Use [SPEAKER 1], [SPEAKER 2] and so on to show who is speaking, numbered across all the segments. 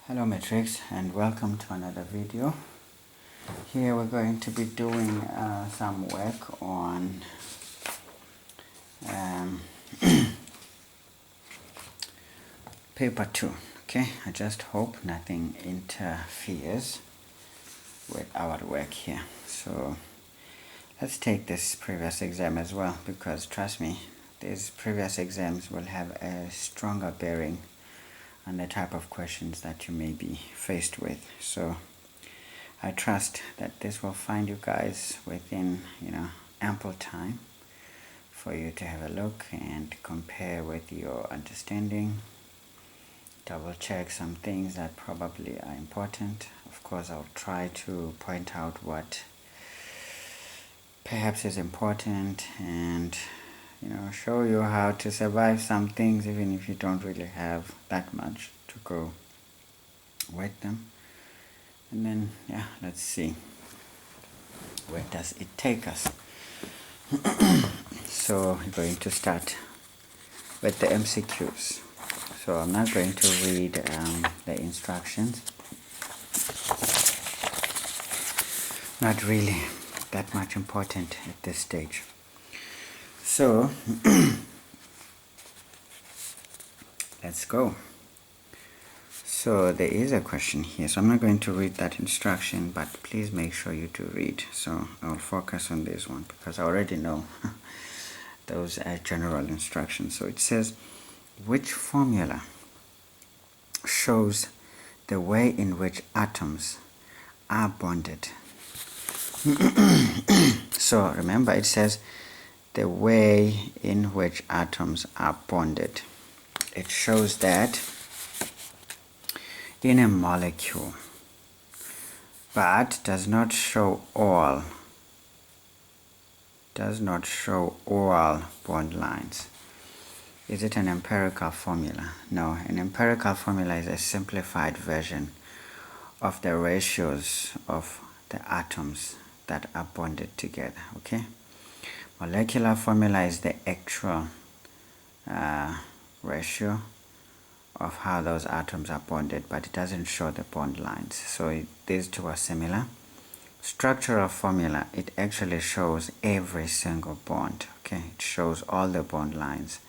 [SPEAKER 1] Hello Matrix, and welcome to another video. Here we're going to be doing some work on paper 2. Okay, I just hope nothing interferes with our work here. So let's take this previous exam as well, because trust me, these previous exams will have a stronger bearing on the type of questions that you may be faced with. So I trust that this will find you guys within ample time for you to have a look and compare with your understanding, double check some things that probably are important. Of course, I'll try to point out what perhaps is important and show you how to survive some things even if you don't really have that much to go with them. And then let's see, where does it take us? So we're going to start with the MCQs. So I'm not going to read the instructions, not really that much important at this stage. So let's go. So there is a question here, so I'm not going to read that instruction, but please make sure you do read. So I'll focus on this one because I already know those are general instructions. So it says, which formula shows the way in which atoms are bonded? So remember, it says the way in which atoms are bonded. It shows that in a molecule, but does not show all bond lines. Is it an empirical formula? No, an empirical formula is a simplified version of the ratios of the atoms that are bonded together. Okay, molecular formula is the actual ratio of how those atoms are bonded, but it doesn't show the bond lines. So these two are similar. Structural formula, it actually shows every single bond. Okay, it shows all the bond lines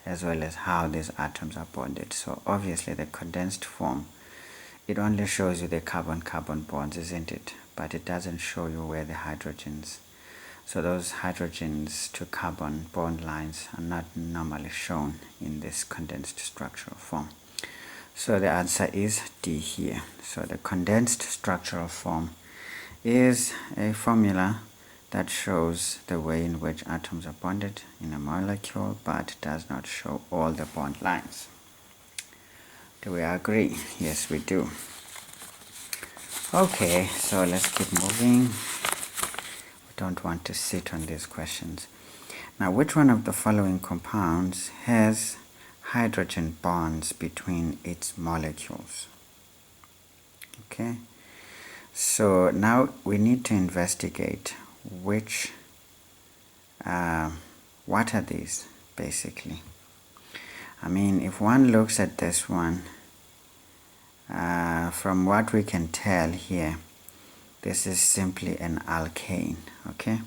[SPEAKER 1] as well as how these atoms are bonded. So obviously the condensed form, it only shows you the carbon-carbon bonds, isn't it? But it doesn't show you where the hydrogens. So those hydrogens to carbon bond lines are not normally shown in this condensed structural form. So the answer is D here. So the condensed structural form is a formula that shows the way in which atoms are bonded in a molecule, but does not show all the bond lines. Do we agree? Yes, we do. Okay, so let's keep moving. We don't want to sit on these questions. Now, which one of the following compounds has hydrogen bonds between its molecules? Okay, so now we need to investigate which what are these basically. I mean, if one looks at this one, from what we can tell here, this is simply an alkane. Okay,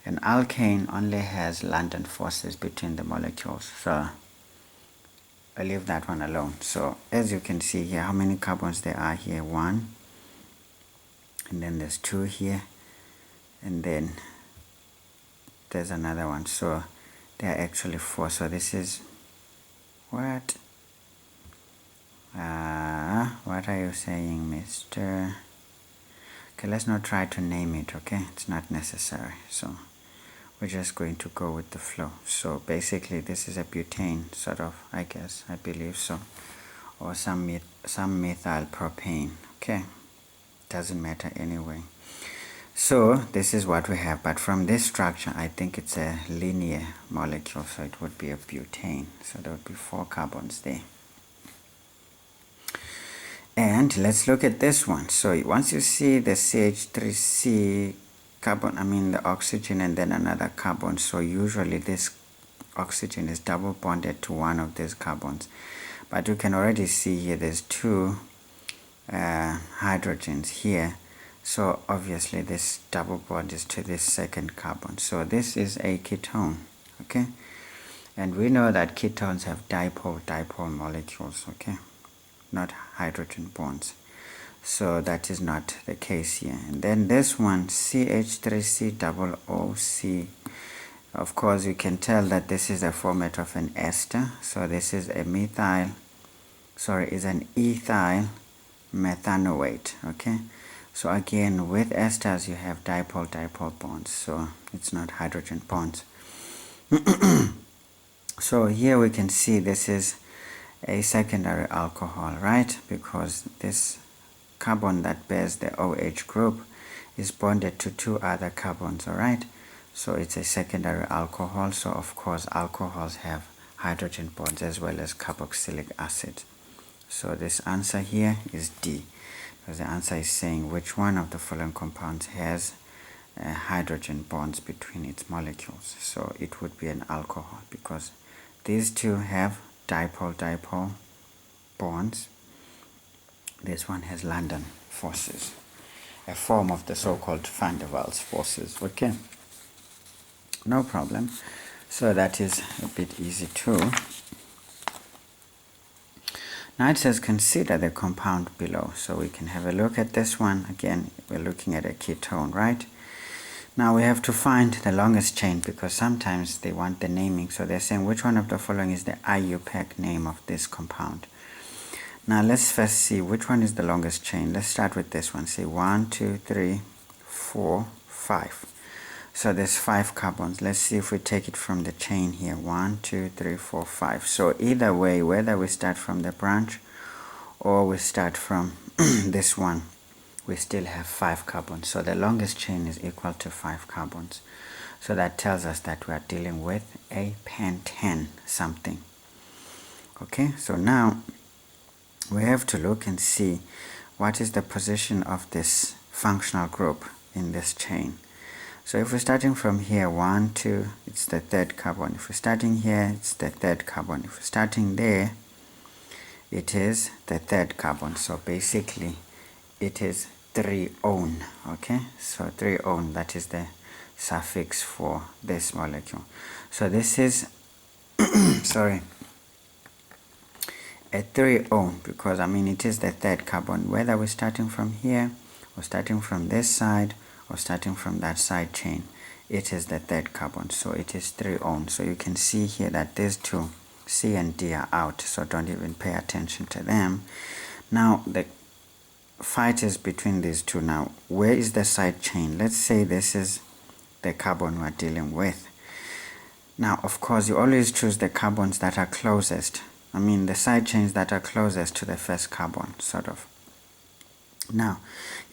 [SPEAKER 1] an alkane only has London forces between the molecules, so I'll leave that one alone. So as you can see here, how many carbons there are here? 1, and then there's 2 here, and then there's another one. So there are actually 4. So this is what are you saying, Mr.? Okay, let's not try to name it. Okay, it's not necessary. So we're just going to go with the flow. So basically this is a butane, sort of, I guess, I believe so, or some methyl propane. Okay, doesn't matter anyway. So this is what we have, but from this structure I think it's a linear molecule, so it would be a butane. So there would be 4 carbons there. And let's look at this one. So once you see the CH3C carbon, the oxygen and then another carbon, so usually this oxygen is double bonded to one of these carbons. But you can already see here there's 2 hydrogens here, so obviously this double bond is to this second carbon, so this is a ketone. Okay, and we know that ketones have dipole molecules, okay, not hydrogen bonds, so that is not the case here. And then this one, CH3COOC, of course you can tell that this is a format of an ester, so this is a is an ethyl methanoate. Okay, so again with esters you have dipole bonds, so it's not hydrogen bonds. So here we can see this is a secondary alcohol, right, because this carbon that bears the OH group is bonded to two other carbons. All right, so it's a secondary alcohol, so of course alcohols have hydrogen bonds as well as carboxylic acid. So this answer here is D, because the answer is saying which one of the following compounds has hydrogen bonds between its molecules. So it would be an alcohol, because these two have dipole bonds. This one has London forces, a form of the so-called van der Waals forces. Okay, no problem. So that is a bit easy too. Now it says consider the compound below, so we can have a look at this one. Again, we're looking at a ketone, right? Now we have to find the longest chain, because sometimes they want the naming, so they're saying which one of the following is the IUPAC name of this compound. Now let's first see which one is the longest chain. Let's start with this one. Say 1, 2, 3, 4, 5. So there's 5 carbons. Let's see if we take it from the chain here. 1, 2, 3, 4, 5. So either way, whether we start from the branch or we start from this one, we still have 5 carbons. So the longest chain is equal to 5 carbons. So that tells us that we are dealing with a pentane something. Okay, so now we have to look and see what is the position of this functional group in this chain. So if we're starting from here, 1, 2, it's the third carbon. If we're starting here, it's the third carbon. If we're starting there, it is the third carbon. So basically it is 3-one. Okay, so 3-one, that is the suffix for this molecule. So this is sorry, a 3-one, because it is the third carbon, whether we're starting from here or starting from this side or starting from that side chain, it is the third carbon, so it is 3-one. So you can see here that these two, C and D, are out, so don't even pay attention to them. Now the fight is between these two. Now where is the side chain? Let's say this is the carbon we're dealing with. Now of course you always choose the carbons that are closest, the side chains that are closest to the first carbon, sort of. Now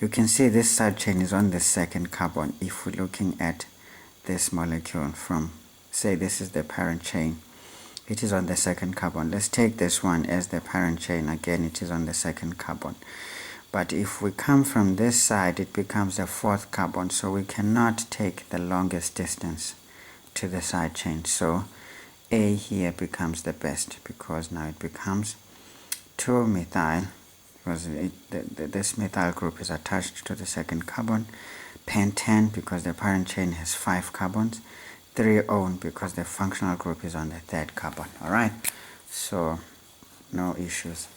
[SPEAKER 1] you can see this side chain is on the second carbon. If we're looking at this molecule from, say this is the parent chain, it is on the second carbon. Let's take this one as the parent chain. Again, it is on the second carbon. But if we come from this side, it becomes the fourth carbon, so we cannot take the longest distance to the side chain. So A here becomes the best, because now it becomes 2-methyl, because this methyl group is attached to the second carbon. Pentane, because the parent chain has 5 carbons. 3-one, because the functional group is on the third carbon. Alright, so no issues.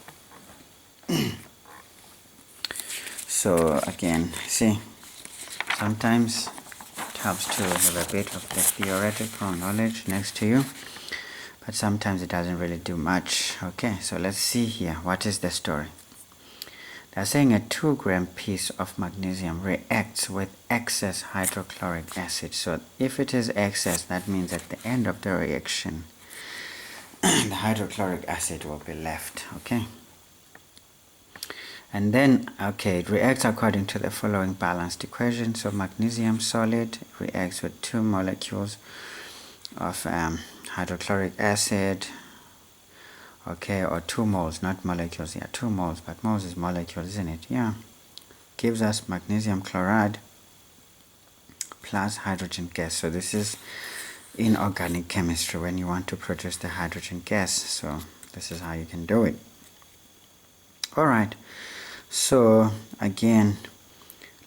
[SPEAKER 1] So again, see, sometimes it helps to have a bit of the theoretical knowledge next to you, but sometimes it doesn't really do much. Okay, so let's see here. What is the story? They're saying a 2-gram piece of magnesium reacts with excess hydrochloric acid. So if it is excess, that means at the end of the reaction, the hydrochloric acid will be left. Okay. And then, it reacts according to the following balanced equation. So magnesium solid reacts with 2 molecules of hydrochloric acid, or 2 moles, not molecules here, 2 moles, but moles is molecules, isn't it? Yeah, gives us magnesium chloride plus hydrogen gas. So this is inorganic chemistry when you want to produce the hydrogen gas. So this is how you can do it. Alright, So again,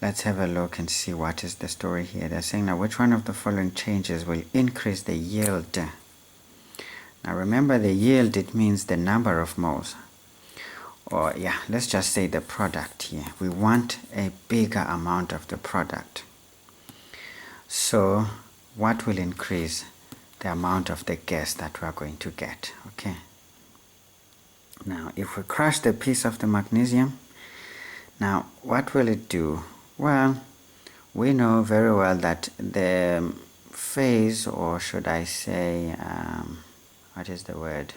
[SPEAKER 1] let's have a look and see what is the story here. They're saying now which one of the following changes will increase the yield. Now remember, the yield, it means the number of moles, or yeah, let's just say the product here. We want a bigger amount of the product. So what will increase the amount of the gas that we are going to get? Okay, now if we crush the piece of the magnesium, now what will it do? Well, we know very well that the phase, or should I say, what is the word?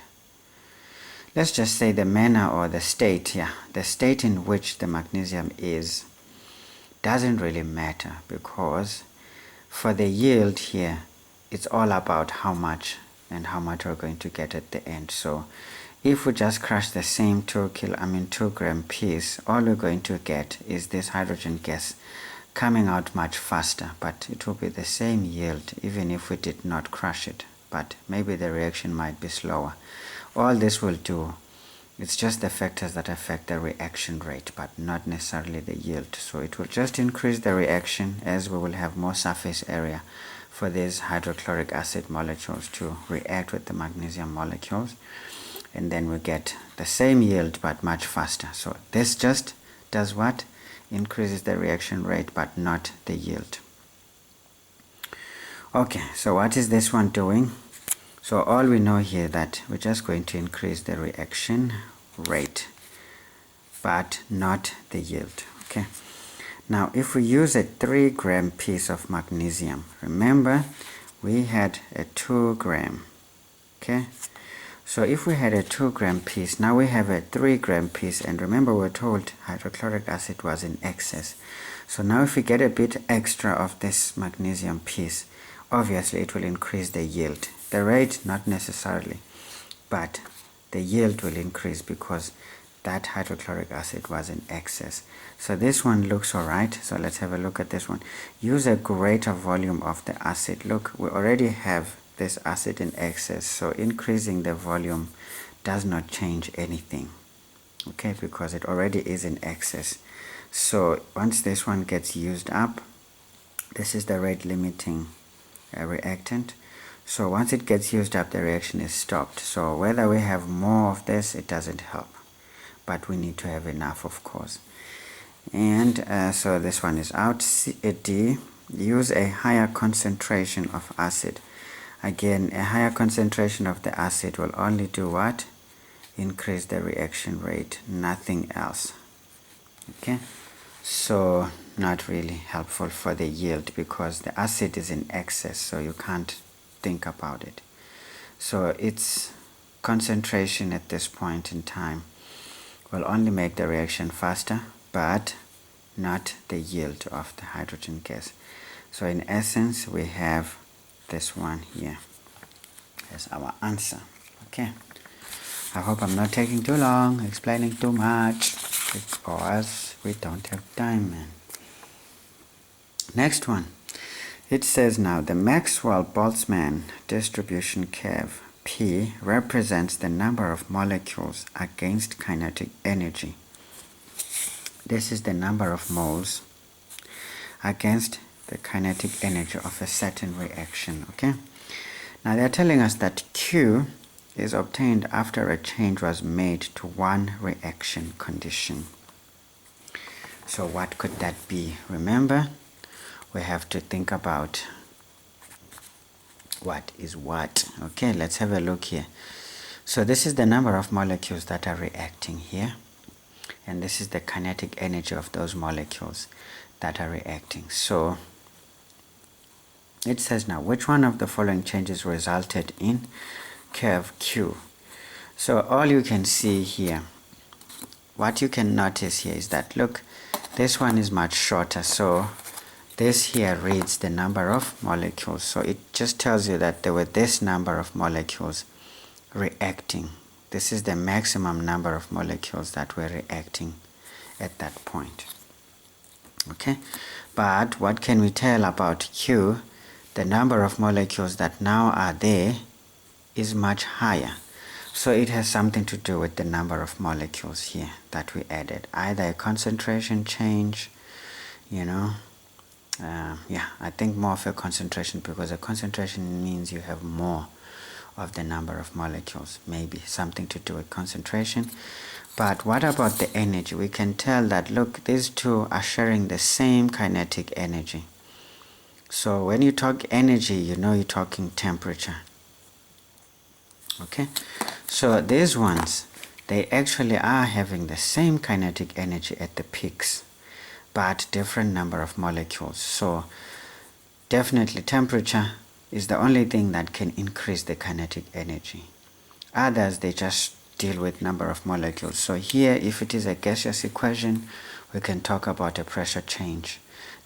[SPEAKER 1] Let's just say the manner or the state, yeah, the state in which the magnesium is doesn't really matter, because for the yield here, it's all about how much and how much we're going to get at the end. So if we just crush the same 2 gram piece, all we're going to get is this hydrogen gas coming out much faster, but it will be the same yield even if we did not crush it, but maybe the reaction might be slower. All this will do, it's just the factors that affect the reaction rate, but not necessarily the yield. So it will just increase the reaction, as we will have more surface area for these hydrochloric acid molecules to react with the magnesium molecules, and then we get the same yield but much faster. So this just does what? Increases the reaction rate but not the yield. Okay, so what is this one doing? So all we know here that we're just going to increase the reaction rate but not the yield. Okay, now if we use a 3 gram piece of magnesium, remember we had a 2 gram. Okay, so if we had a 2 gram piece, now we have a 3 gram piece, and remember we're told hydrochloric acid was in excess. So now if we get a bit extra of this magnesium piece, obviously it will increase the yield. The rate not necessarily, but the yield will increase because that hydrochloric acid was in excess. So this one looks alright. So let's have a look at this one. Use a greater volume of the acid. Look, we already have this acid in excess, so increasing the volume does not change anything, okay, because it already is in excess. So once this one gets used up, this is the rate limiting reactant. So once it gets used up, the reaction is stopped. So whether we have more of this, it doesn't help, but we need to have enough, of course. And so this one is out. D, use a higher concentration of acid. Again, a higher concentration of the acid will only do what? Increase the reaction rate, nothing else. Okay, so not really helpful for the yield because the acid is in excess, so you can't think about it. So its concentration at this point in time will only make the reaction faster, but not the yield of the hydrogen gas. So in essence, we have this one here as our answer. Okay, I hope I'm not taking too long, explaining too much, because we don't have time, man. Next one, it says now the Maxwell-Boltzmann distribution curve P represents the number of molecules against kinetic energy. This is the number of moles against the kinetic energy of a certain reaction. Okay, now they're telling us that Q is obtained after a change was made to one reaction condition. So what could that be? Remember, we have to think about what is what. Okay, let's have a look here. So this is the number of molecules that are reacting here, and this is the kinetic energy of those molecules that are reacting. So it says now which one of the following changes resulted in curve Q. So all you can see here, what you can notice here is that, look, this one is much shorter, so this here reads the number of molecules. So it just tells you that there were this number of molecules reacting. This is the maximum number of molecules that were reacting at that point. Okay, but what can we tell about Q? The number of molecules that now are there is much higher. So it has something to do with the number of molecules here that we added, either a concentration change, yeah, I think more of a concentration, because a concentration means you have more of the number of molecules, maybe something to do with concentration. But what about the energy? We can tell that, look, these two are sharing the same kinetic energy. So when you talk energy, you're talking temperature. Okay, so these ones, they actually are having the same kinetic energy at the peaks, but different number of molecules. So definitely temperature is the only thing that can increase the kinetic energy. Others, they just deal with number of molecules. So here, if it is a gaseous equation, we can talk about a pressure change.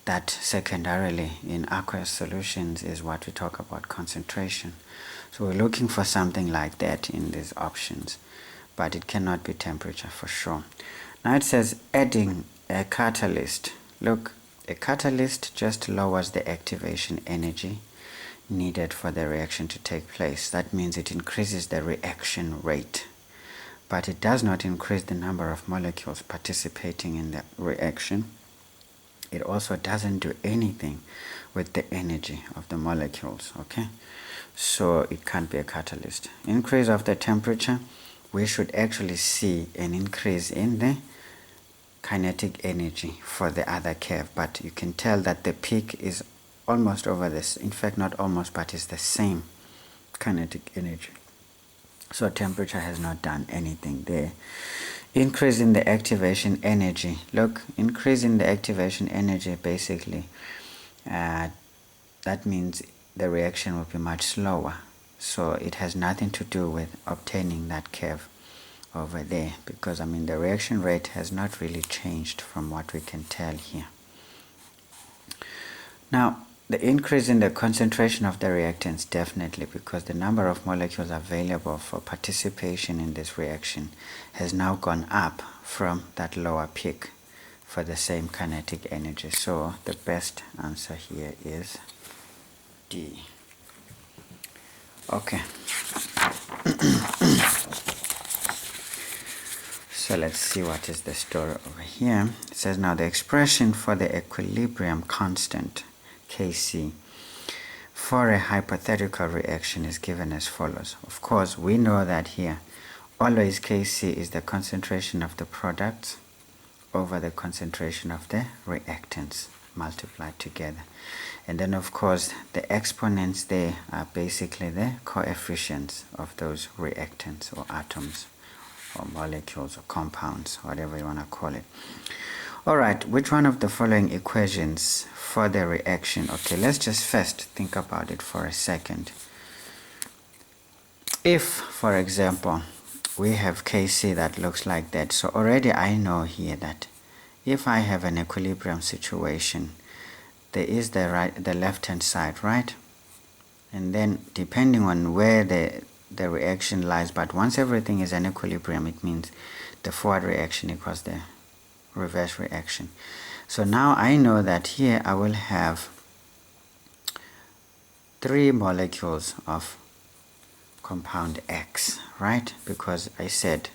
[SPEAKER 1] That secondarily in aqueous solutions is what we talk about concentration. So we're looking for something like that in these options, but it cannot be temperature for sure. Now it says adding a catalyst. Look, a catalyst just lowers the activation energy needed for the reaction to take place. That means it increases the reaction rate, but it does not increase the number of molecules participating in the reaction. It also doesn't do anything with the energy of the molecules, okay? So it can't be a catalyst. Increase of the temperature, we should actually see an increase in the kinetic energy for the other curve, but you can tell that the peak is almost over this. In fact, not almost, but it's the same kinetic energy. So temperature has not done anything there. Increase in the activation energy. Look, increase in the activation energy, basically, that means the reaction will be much slower. So it has nothing to do with obtaining that curve over there, because the reaction rate has not really changed from what we can tell here. Now, the increase in the concentration of the reactants, definitely, because the number of molecules available for participation in this reaction has now gone up from that lower peak for the same kinetic energy. So the best answer here is D. Okay. So let's see what is the story over here. It says now the expression for the equilibrium constant Kc for a hypothetical reaction is given as follows. Of course, we know that here always Kc is the concentration of the products over the concentration of the reactants multiplied together. And then of course the exponents there are basically the coefficients of those reactants or atoms or molecules or compounds, whatever you want to call it. Alright, which one of the following equations for the reaction? Okay, let's just first think about it for a second. If, for example, we have Kc that looks like that, so already I know here that if I have an equilibrium situation, there is the left hand side, right? And then depending on where the reaction lies, but once everything is in equilibrium, it means the forward reaction equals the reverse reaction. So now I know that here I will have 3 molecules of compound X, right? Because I said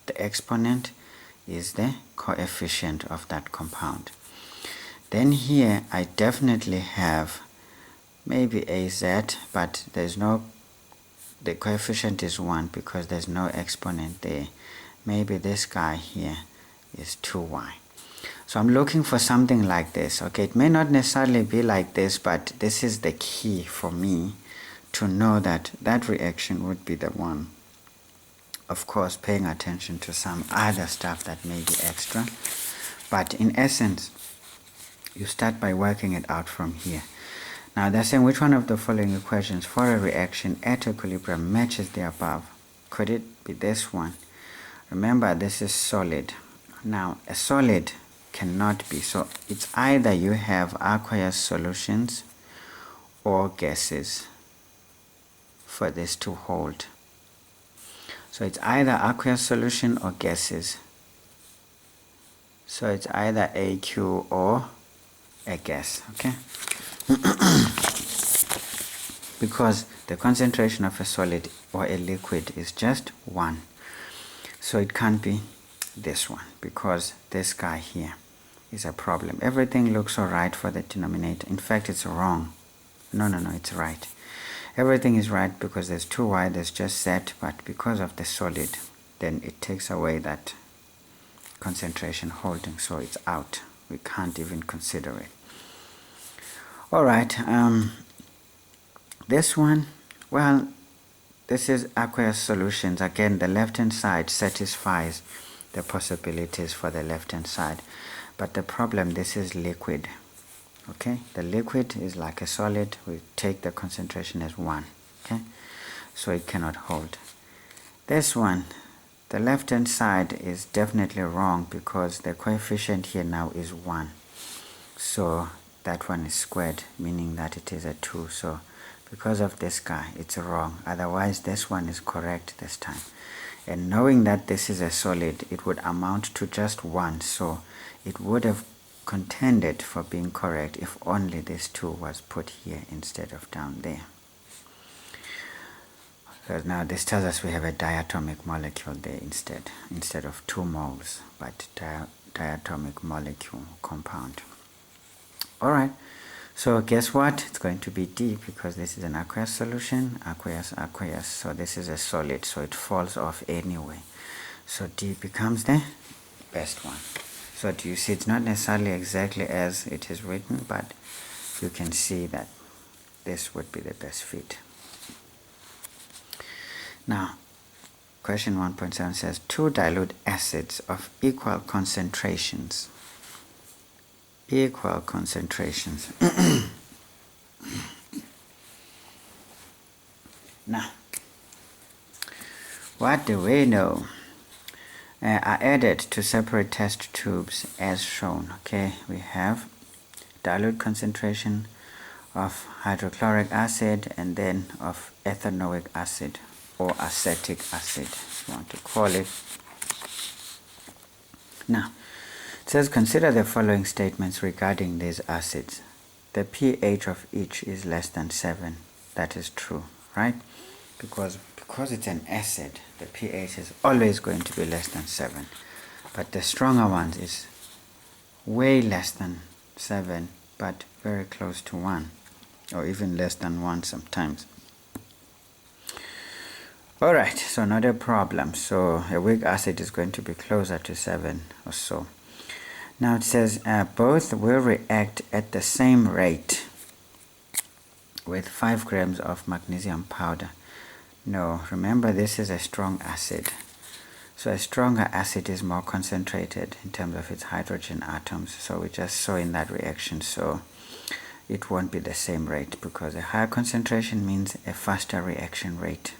[SPEAKER 1] the exponent is the coefficient of that compound. Then here I definitely have maybe AZ, but the coefficient is 1 because there's no exponent there. Maybe this guy here is 2y. So I'm looking for something like this. Okay, it may not necessarily be like this, but this is the key for me to know that that reaction would be the one. Of course, paying attention to some other stuff that may be extra. But in essence, you start by working it out from here. Now they're saying which one of the following equations for a reaction at equilibrium matches the above. Could it be this one? Remember, this is solid. Now a solid cannot be, so it's either you have aqueous solutions or gases for this to hold. So it's either aqueous solution or gases. So it's either AQ or a gas, okay? because the concentration of a solid or a liquid is just 1. So it can't be this one, because this guy here is a problem. Everything looks alright for the denominator. In fact, it's wrong. No, it's right. Everything is right because there's 2y, there's just z, but because of the solid, then it takes away that concentration holding, so it's out. We can't even consider it. Alright, this one, well, this is aqueous solutions. Again, the left-hand side satisfies the possibilities for the left-hand side. But the problem, this is liquid. Okay, the liquid is like a solid. We take the concentration as 1. Okay, so it cannot hold. This one, the left-hand side is definitely wrong because the coefficient here now is 1. So that one is squared, meaning that it is a 2. So because of this guy, it's wrong. Otherwise, this one is correct this time. And knowing that this is a solid, it would amount to just 1. So it would have contended for being correct if only this 2 was put here instead of down there. So now this tells us we have a diatomic molecule there instead of 2 moles, but diatomic molecule compound. Alright, so guess what? It's going to be D because this is an aqueous solution, aqueous. So this is a solid, so it falls off anyway. So D becomes the best one. So do you see it's not necessarily exactly as it is written, but you can see that this would be the best fit. Now, question 1.7 says 2 dilute acids of equal concentrations. Equal concentrations. Now, what do we know? Are added to separate test tubes as shown. Okay, we have dilute concentration of hydrochloric acid and then of ethanoic acid or acetic acid, if you want to call it. Now, it says consider the following statements regarding these acids. The pH of each is less than 7. That is true, right? Because it's an acid, the pH is always going to be less than 7. But the stronger ones is way less than 7, but very close to 1, or even less than 1 sometimes. Alright, so not a problem. So a weak acid is going to be closer to 7 or so. Now it says both will react at the same rate with 5 grams of magnesium powder. No, remember this is a strong acid. So a stronger acid is more concentrated in terms of its hydrogen atoms. So we just saw in that reaction, so it won't be the same rate because a higher concentration means a faster reaction rate.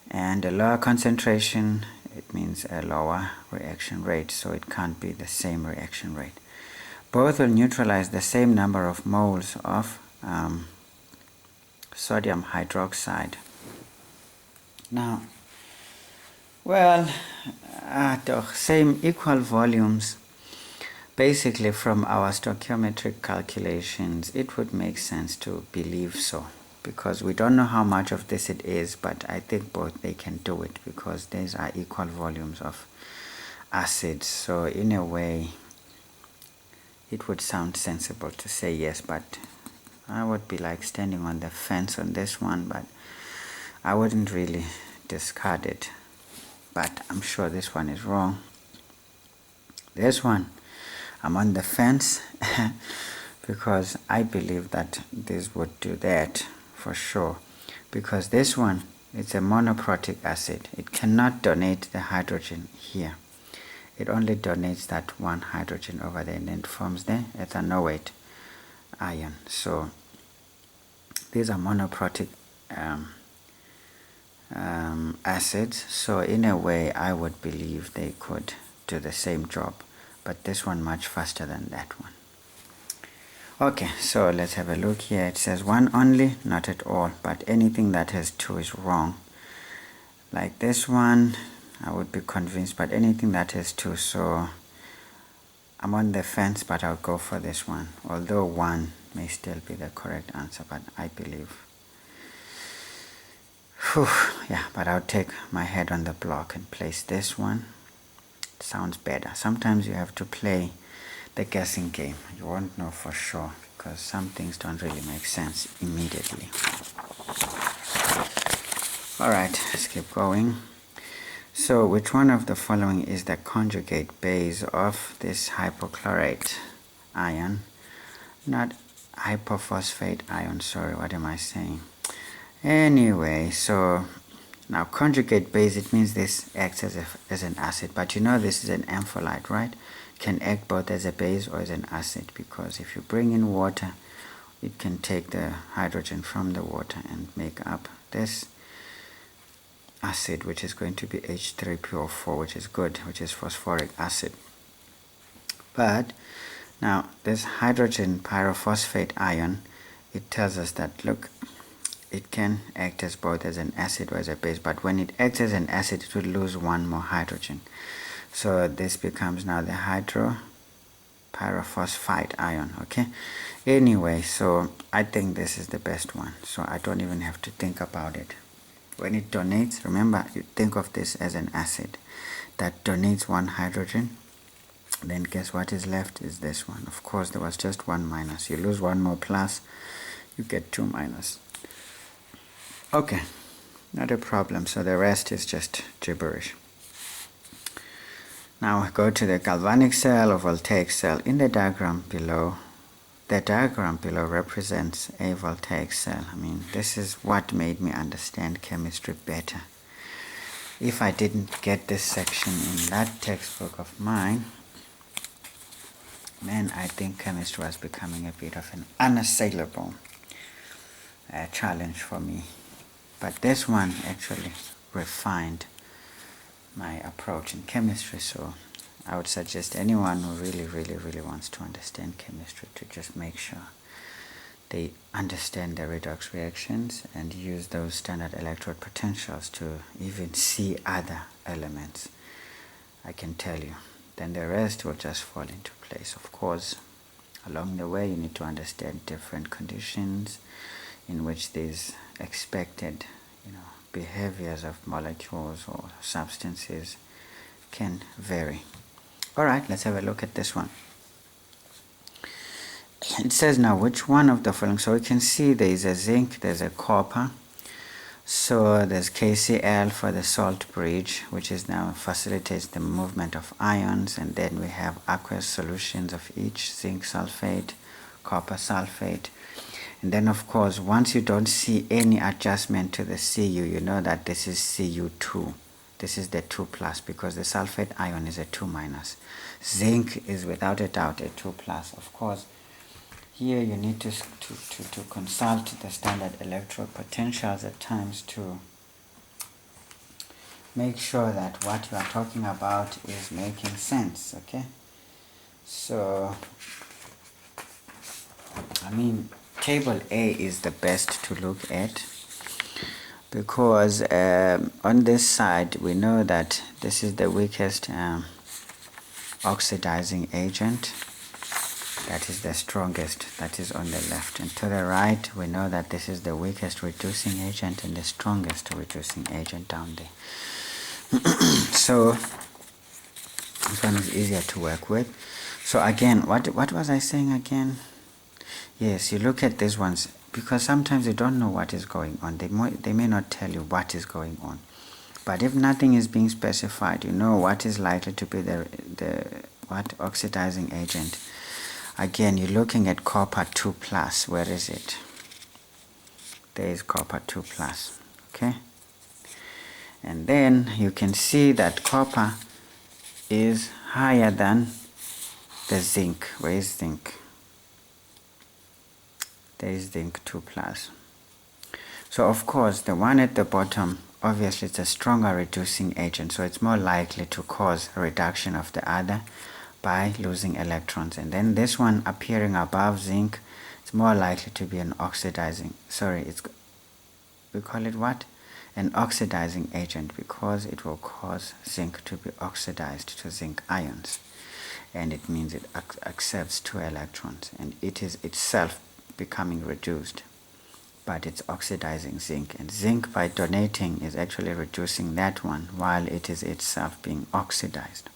[SPEAKER 1] And a lower concentration, it means a lower reaction rate, so it can't be the same reaction rate. Both will neutralize the same number of moles of sodium hydroxide. Now, well, same equal volumes. Basically, from our stoichiometric calculations, it would make sense to believe so, because we don't know how much of this it is, but I think both they can do it because these are equal volumes of acids. So in a way, it would sound sensible to say yes, but I would be like standing on the fence on this one, but I wouldn't really discard it. But I'm sure this one is wrong. This one, I'm on the fence because I believe that this would do that for sure. Because this one, it's a monoprotic acid. It cannot donate the hydrogen here. It only donates that one hydrogen over there and then forms the ethanoate ion. So these are monoprotic acids. So in a way, I would believe they could do the same job. But this one much faster than that one. Okay, so let's have a look here. It says 1 only, not at all, but anything that has 2 is wrong. Like this one, I would be convinced, but anything that has 2, so I'm on the fence, but I'll go for this one. Although 1 may still be the correct answer, but I believe Whew, yeah, but I'll take my head on the block and place this one. It sounds better. Sometimes you have to play the guessing game. You won't know for sure because some things don't really make sense immediately. Alright, let's keep going. So which one of the following is the conjugate base of this hypochlorite ion? Not hypophosphate ion, sorry, what am I saying? Anyway, so now conjugate base, it means this acts as an acid, but you know this is an ampholyte, right? Can act both as a base or as an acid, because if you bring in water, it can take the hydrogen from the water and make up this acid, which is going to be H3PO4, which is good, which is phosphoric acid. But now this hydrogen pyrophosphate ion, it tells us that, look, it can act as both as an acid or as a base, but when it acts as an acid, it will lose one more hydrogen. So this becomes now the hydropyrophosphite ion, okay? Anyway, so I think this is the best one, so I don't even have to think about it. When it donates, remember, you think of this as an acid that donates one hydrogen, then guess what is left is this one. Of course, there was just one minus. You lose one more plus, you get two minus. Okay, not a problem. So the rest is just gibberish. Now go to the galvanic cell or voltaic cell. In the diagram below, the diagram below represents a voltaic cell. I mean, this is what made me understand chemistry better. If I didn't get this section in that textbook of mine, man, I think chemistry was becoming a bit of an unassailable challenge for me. But this one actually refined my approach in chemistry, so I would suggest anyone who really wants to understand chemistry to just make sure they understand the redox reactions and use those standard electrode potentials to even see other elements. I can tell you. Then the rest will just fall into place. Of course, along the way you need to understand different conditions in which these expected, behaviors of molecules or substances can vary. Alright, let's have a look at this one. It says now which one of the following, so we can see there is a zinc, there's a copper, so there's KCl for the salt bridge, which is now facilitates the movement of ions, and then we have aqueous solutions of each, zinc sulfate, copper sulfate. And then of course, once you don't see any adjustment to the Cu, you know that this is Cu2. This is the 2 plus because the sulfate ion is a 2 minus. Zinc is without a doubt a 2 plus. Of course, here you need to consult the standard electrode potentials at times to make sure that what you are talking about is making sense, okay? So, I mean, Table A is the best to look at because on this side we know that this is the weakest oxidizing agent, that is the strongest, that is on the left, and to the right we know that this is the weakest reducing agent and the strongest reducing agent down there. So this one is easier to work with. So again, what was I saying again? Yes, you look at these ones because sometimes you don't know what is going on. They may not tell you what is going on. But if nothing is being specified, you know what is likely to be the oxidizing agent. Again, you're looking at copper 2 plus. Where is it? There is copper 2 plus. Okay? And then you can see that copper is higher than the zinc. Where is zinc? There is zinc 2 plus. So of course the one at the bottom, obviously it's a stronger reducing agent, so it's more likely to cause a reduction of the other by losing electrons. And then this one appearing above zinc, it's more likely to be an oxidizing, we call it what? An oxidizing agent, because it will cause zinc to be oxidized to zinc ions, and it means it accepts 2 electrons and it is itself becoming reduced but it's oxidizing zinc, and zinc by donating is actually reducing that one while it is itself being oxidized.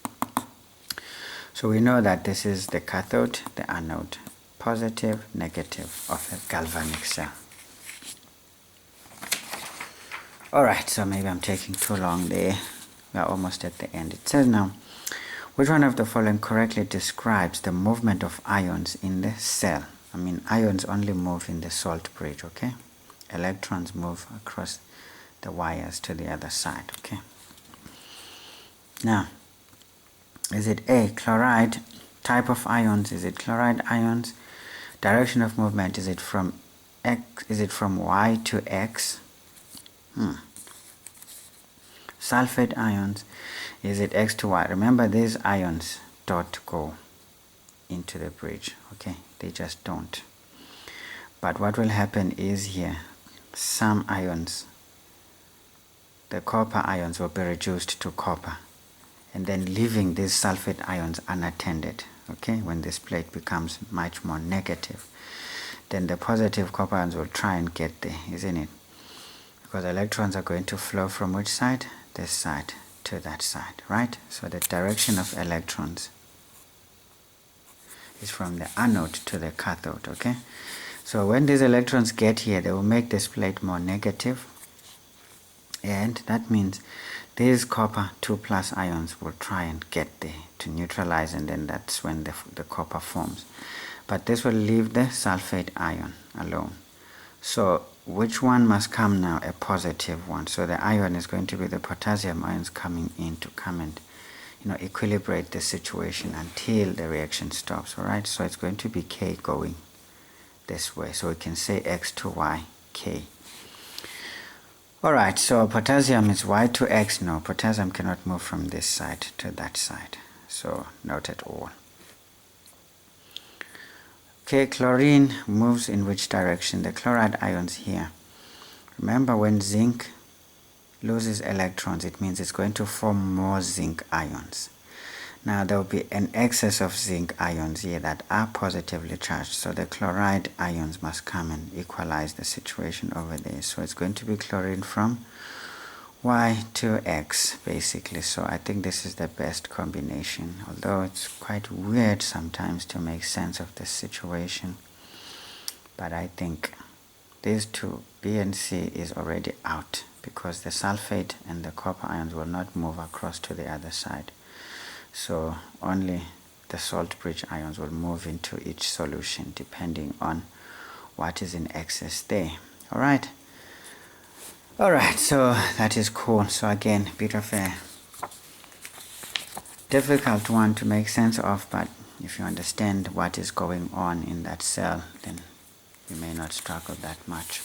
[SPEAKER 1] So we know that this is the cathode, the anode, positive, negative of a galvanic cell. Alright, so maybe I'm taking too long there. We are almost at the end. It says now, which one of the following correctly describes the movement of ions in the cell? I mean, ions only move in the salt bridge, okay? Electrons move across the wires to the other side, okay? Now, is it A, chloride? Type of ions, is it chloride ions? Direction of movement, is it from X? Is it from Y to X? Sulfate ions, is it X to Y? Remember, these ions don't go into the bridge, okay? They just don't. But what will happen is here, some ions, the copper ions will be reduced to copper, and then leaving these sulfate ions unattended, okay? When this plate becomes much more negative, then the positive copper ions will try and get there, isn't it? Because electrons are going to flow from which side? This side to that side, right? So the direction of electrons is from the anode to the cathode, okay? So when these electrons get here, they will make this plate more negative, and that means these copper 2+ ions will try and get there to neutralize, and then that's when the copper forms. But this will leave the sulfate ion alone. So which one must come now? A positive one. So the ion is going to be the potassium ions coming in to come and equilibrate the situation until the reaction stops. All right, so it's going to be K going this way, so we can say X to Y, K. All right, so potassium is Y to X. No, potassium cannot move from this side to that side, so not at all. Okay, chlorine moves in which direction? The chloride ions here. Remember, when zinc loses electrons, it means it's going to form more zinc ions. Now there will be an excess of zinc ions here that are positively charged, so the chloride ions must come and equalize the situation over there. So it's going to be chlorine from Y to X basically. So I think this is the best combination, although it's quite weird sometimes to make sense of this situation. But I think these two, B and C, is already out because the sulfate and the copper ions will not move across to the other side. So only the salt bridge ions will move into each solution depending on what is in excess there. Alright. Alright, so that is cool. So again, a bit of a difficult one to make sense of, but if you understand what is going on in that cell, then you may not struggle that much.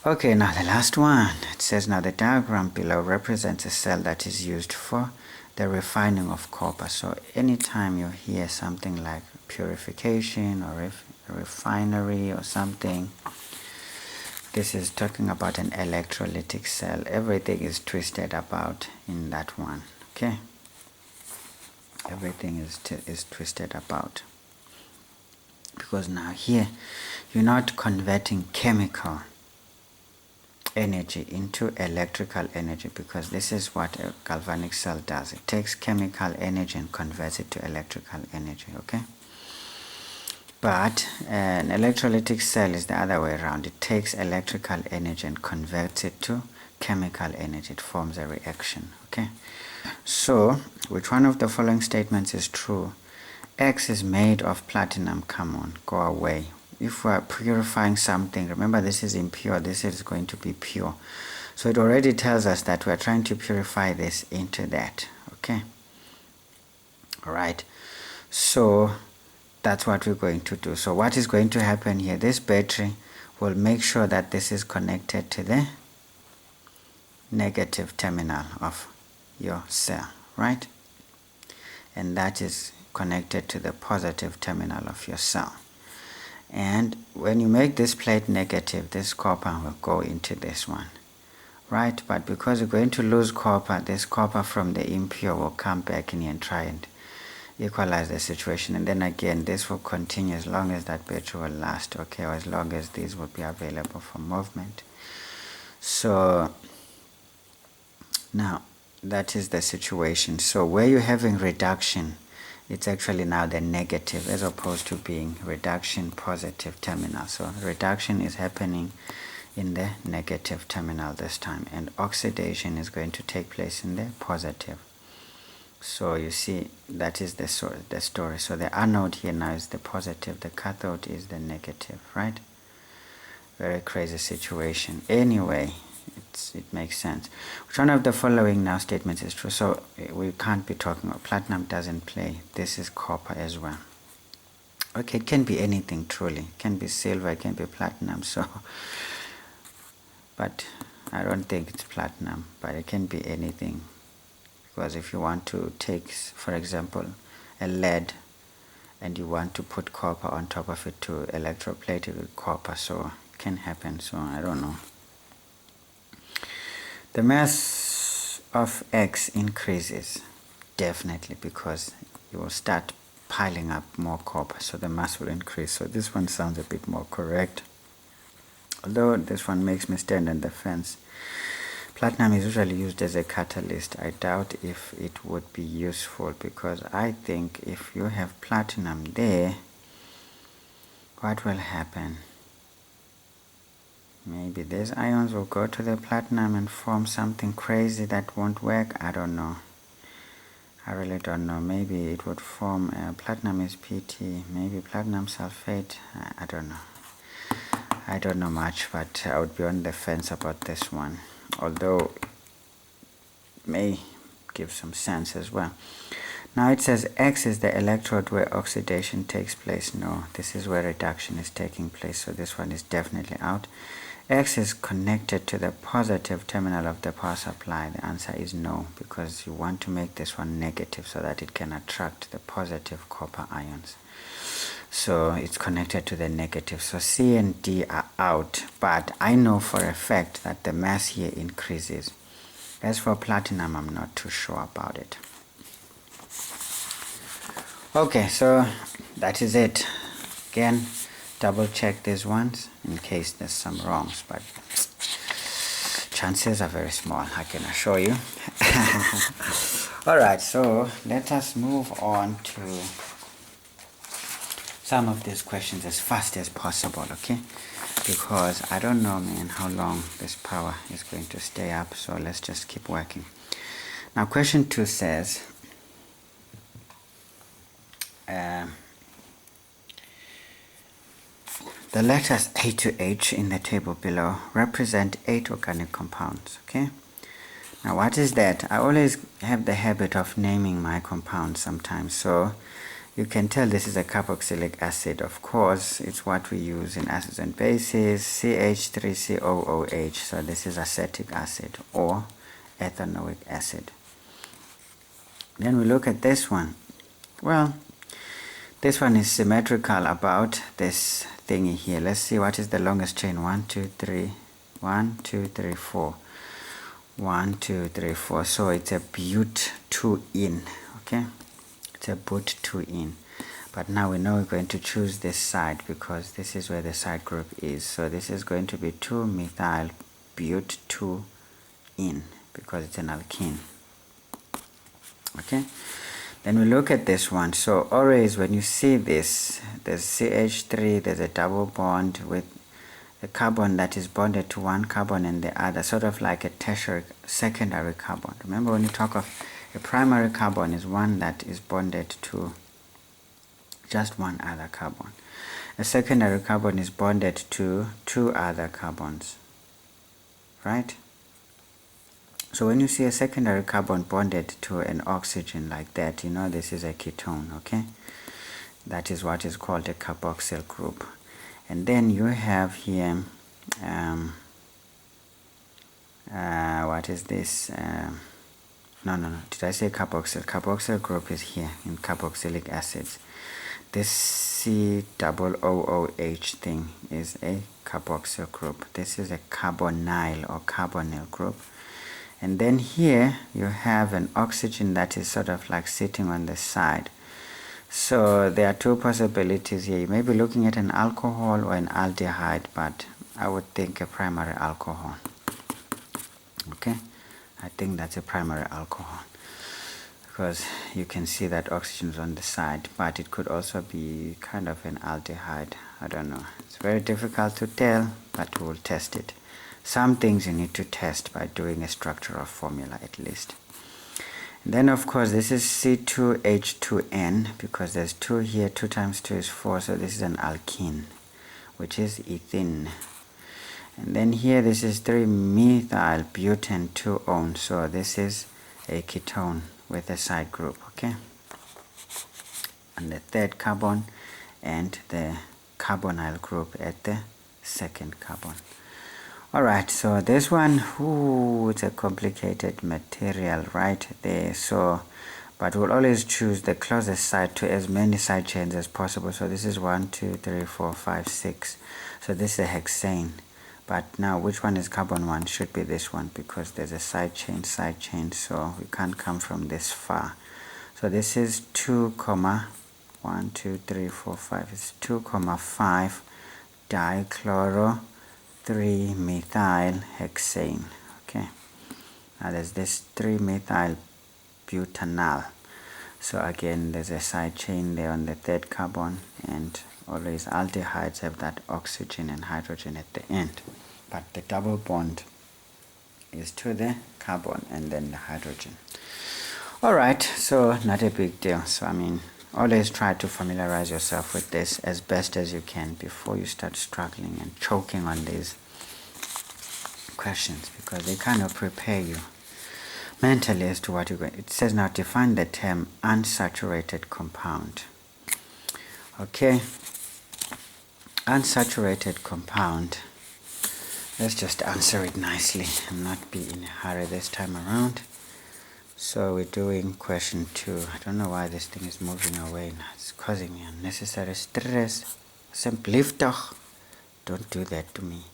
[SPEAKER 1] Okay, now the last one. It says, now the diagram below represents a cell that is used for the refining of copper. So anytime you hear something like purification or a refinery or something, this is talking about an electrolytic cell. Everything is twisted about in that one, okay? Everything is twisted about. Because now here, you're not converting chemical energy into electrical energy, because this is what a galvanic cell does. It takes chemical energy and converts it to electrical energy, okay? But an electrolytic cell is the other way around. It takes electrical energy and converts it to chemical energy. It forms a reaction, okay? So, which one of the following statements is true? X is made of platinum. Come on, go away. If we're purifying something, remember this is impure, this is going to be pure. So it already tells us that we're trying to purify this into that, okay? Alright, so that's what we're going to do. So what is going to happen here? This battery will make sure that this is connected to the negative terminal of your cell, right? And that is connected to the positive terminal of your cell. And when you make this plate negative, this copper will go into this one, right? But because you're going to lose copper, this copper from the impure will come back in here and try and equalize the situation, and then again this will continue as long as that battery will last, okay, or as long as these will be available for movement. So now that is the situation. So where you're having reduction, it's actually now the negative as opposed to being reduction positive terminal. So reduction is happening in the negative terminal this time, and oxidation is going to take place in the positive. So you see, that is the story. So the anode here now is the positive, the cathode is the negative, right? Very crazy situation. Anyway, it makes sense. Which one of the following now statements is true? So we can't be talking about platinum, doesn't play. This is copper as well. Okay, it can be anything truly. It can be silver, it can be platinum. So, but I don't think it's platinum, but it can be anything. Because if you want to take, for example, a lead and you want to put copper on top of it to electroplate it with copper, so it can happen. So I don't know. The mass of X increases, definitely, because you will start piling up more copper, so the mass will increase. So this one sounds a bit more correct, although this one makes me stand on the fence. Platinum is usually used as a catalyst. I doubt if it would be useful, because I think if you have platinum there, what will happen? Maybe these ions will go to the platinum and form something crazy that won't work. I don't know. I really don't know. Maybe it would form platinum is PT, maybe platinum sulfate. I don't know. I don't know much, but I would be on the fence about this one, although it may give some sense as well. Now it says X is the electrode where oxidation takes place. No, this is where reduction is taking place, so this one is definitely out. X is connected to the positive terminal of the power supply. The answer is no, because you want to make this one negative so that it can attract the positive copper ions. So it's connected to the negative. So C and D are out, but I know for a fact that the mass here increases. As for platinum, I'm not too sure about it. Okay, so that is it. Again, double check these ones in case there's some wrongs, but chances are very small, I can assure you. Alright, so let us move on to some of these questions as fast as possible, okay? Because I don't know, man, how long this power is going to stay up, so let's just keep working. Now question 2 says the letters A to H in the table below represent 8 organic compounds, okay? Now what is that? I always have the habit of naming my compounds sometimes, so you can tell this is a carboxylic acid. Of course, it's what we use in acids and bases, CH3COOH, so this is acetic acid or ethanoic acid. Then we look at this one. Well, this one is symmetrical about this thingy here. Let's see what is the longest chain. 1, 2, 3, 1, 2, 3, 4. 1, 2, 3, 4. So it's a but2-ene, okay? It's a but2-ene. But now we know we're going to choose this side because this is where the side group is. So this is going to be 2-methyl but2-ene because it's an alkene. Okay? Then we look at this one. So always when you see this, there's CH3, there's a double bond with a carbon that is bonded to one carbon and the other, sort of like a tertiary, secondary carbon. Remember, when you talk of a primary carbon is one that is bonded to just one other carbon. A secondary carbon is bonded to 2 other carbons, right? So when you see a secondary carbon bonded to an oxygen like that, you know this is a ketone, okay? That is what is called a carboxyl group. And then you have here, what is this? No, did I say carboxyl? Carboxyl group is here in carboxylic acids. This COOH thing is a carboxyl group. This is a carbonyl or carbonyl group. And then here you have an oxygen that is sort of like sitting on the side. So there are two possibilities here. You may be looking at an alcohol or an aldehyde, but I would think a primary alcohol. Okay, I think that's a primary alcohol because you can see that oxygen is on the side, but it could also be kind of an aldehyde. I don't know. It's very difficult to tell, but we'll test it. Some things you need to test by doing a structural formula at least. And then of course this is C2H2N because there's 2 here. 2 times 2 is 4, so this is an alkene, which is ethene. And then here this is 3-methyl butane 2-one, so this is a ketone with a side group, okay, and the third carbon and the carbonyl group at the second carbon. Alright, so this one, it's a complicated material right there, so but we'll always choose the closest side to as many side chains as possible. So this is 1, 2, 3, 4, 5, 6, so this is a hexane. But now which one is carbon 1? Should be this one because there's a side chain, so we can't come from this far. So this is 2, 1, 2, 3, 4, 5. It's 2, 5 dichloro 3-methyl hexane. Okay. Now there's this 3-methyl butanal. So again there's a side chain there on the third carbon, and always aldehydes have that oxygen and hydrogen at the end, but the double bond is to the carbon and then the hydrogen. Alright, so not a big deal. So I mean, always try to familiarize yourself with this as best as you can before you start struggling and choking on these questions, because they kind of prepare you mentally as to what you're going. It says now define the term unsaturated compound. Okay, unsaturated compound, let's just answer it nicely and not be in a hurry this time around. So we're doing question 2. I don't know why this thing is moving away now. It's causing me unnecessary stress. Simpliftig, don't do that to me.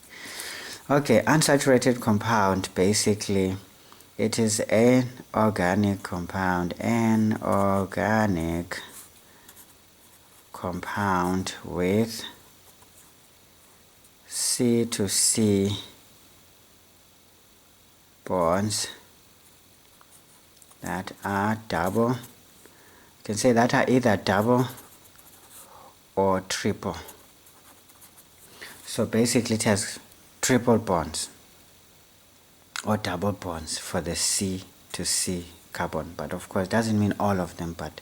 [SPEAKER 1] Okay, unsaturated compound, basically it is an organic compound, with C to C bonds that are double. You can say that are either double or triple. So basically it has triple bonds or double bonds for the C to C carbon, but of course it doesn't mean all of them, but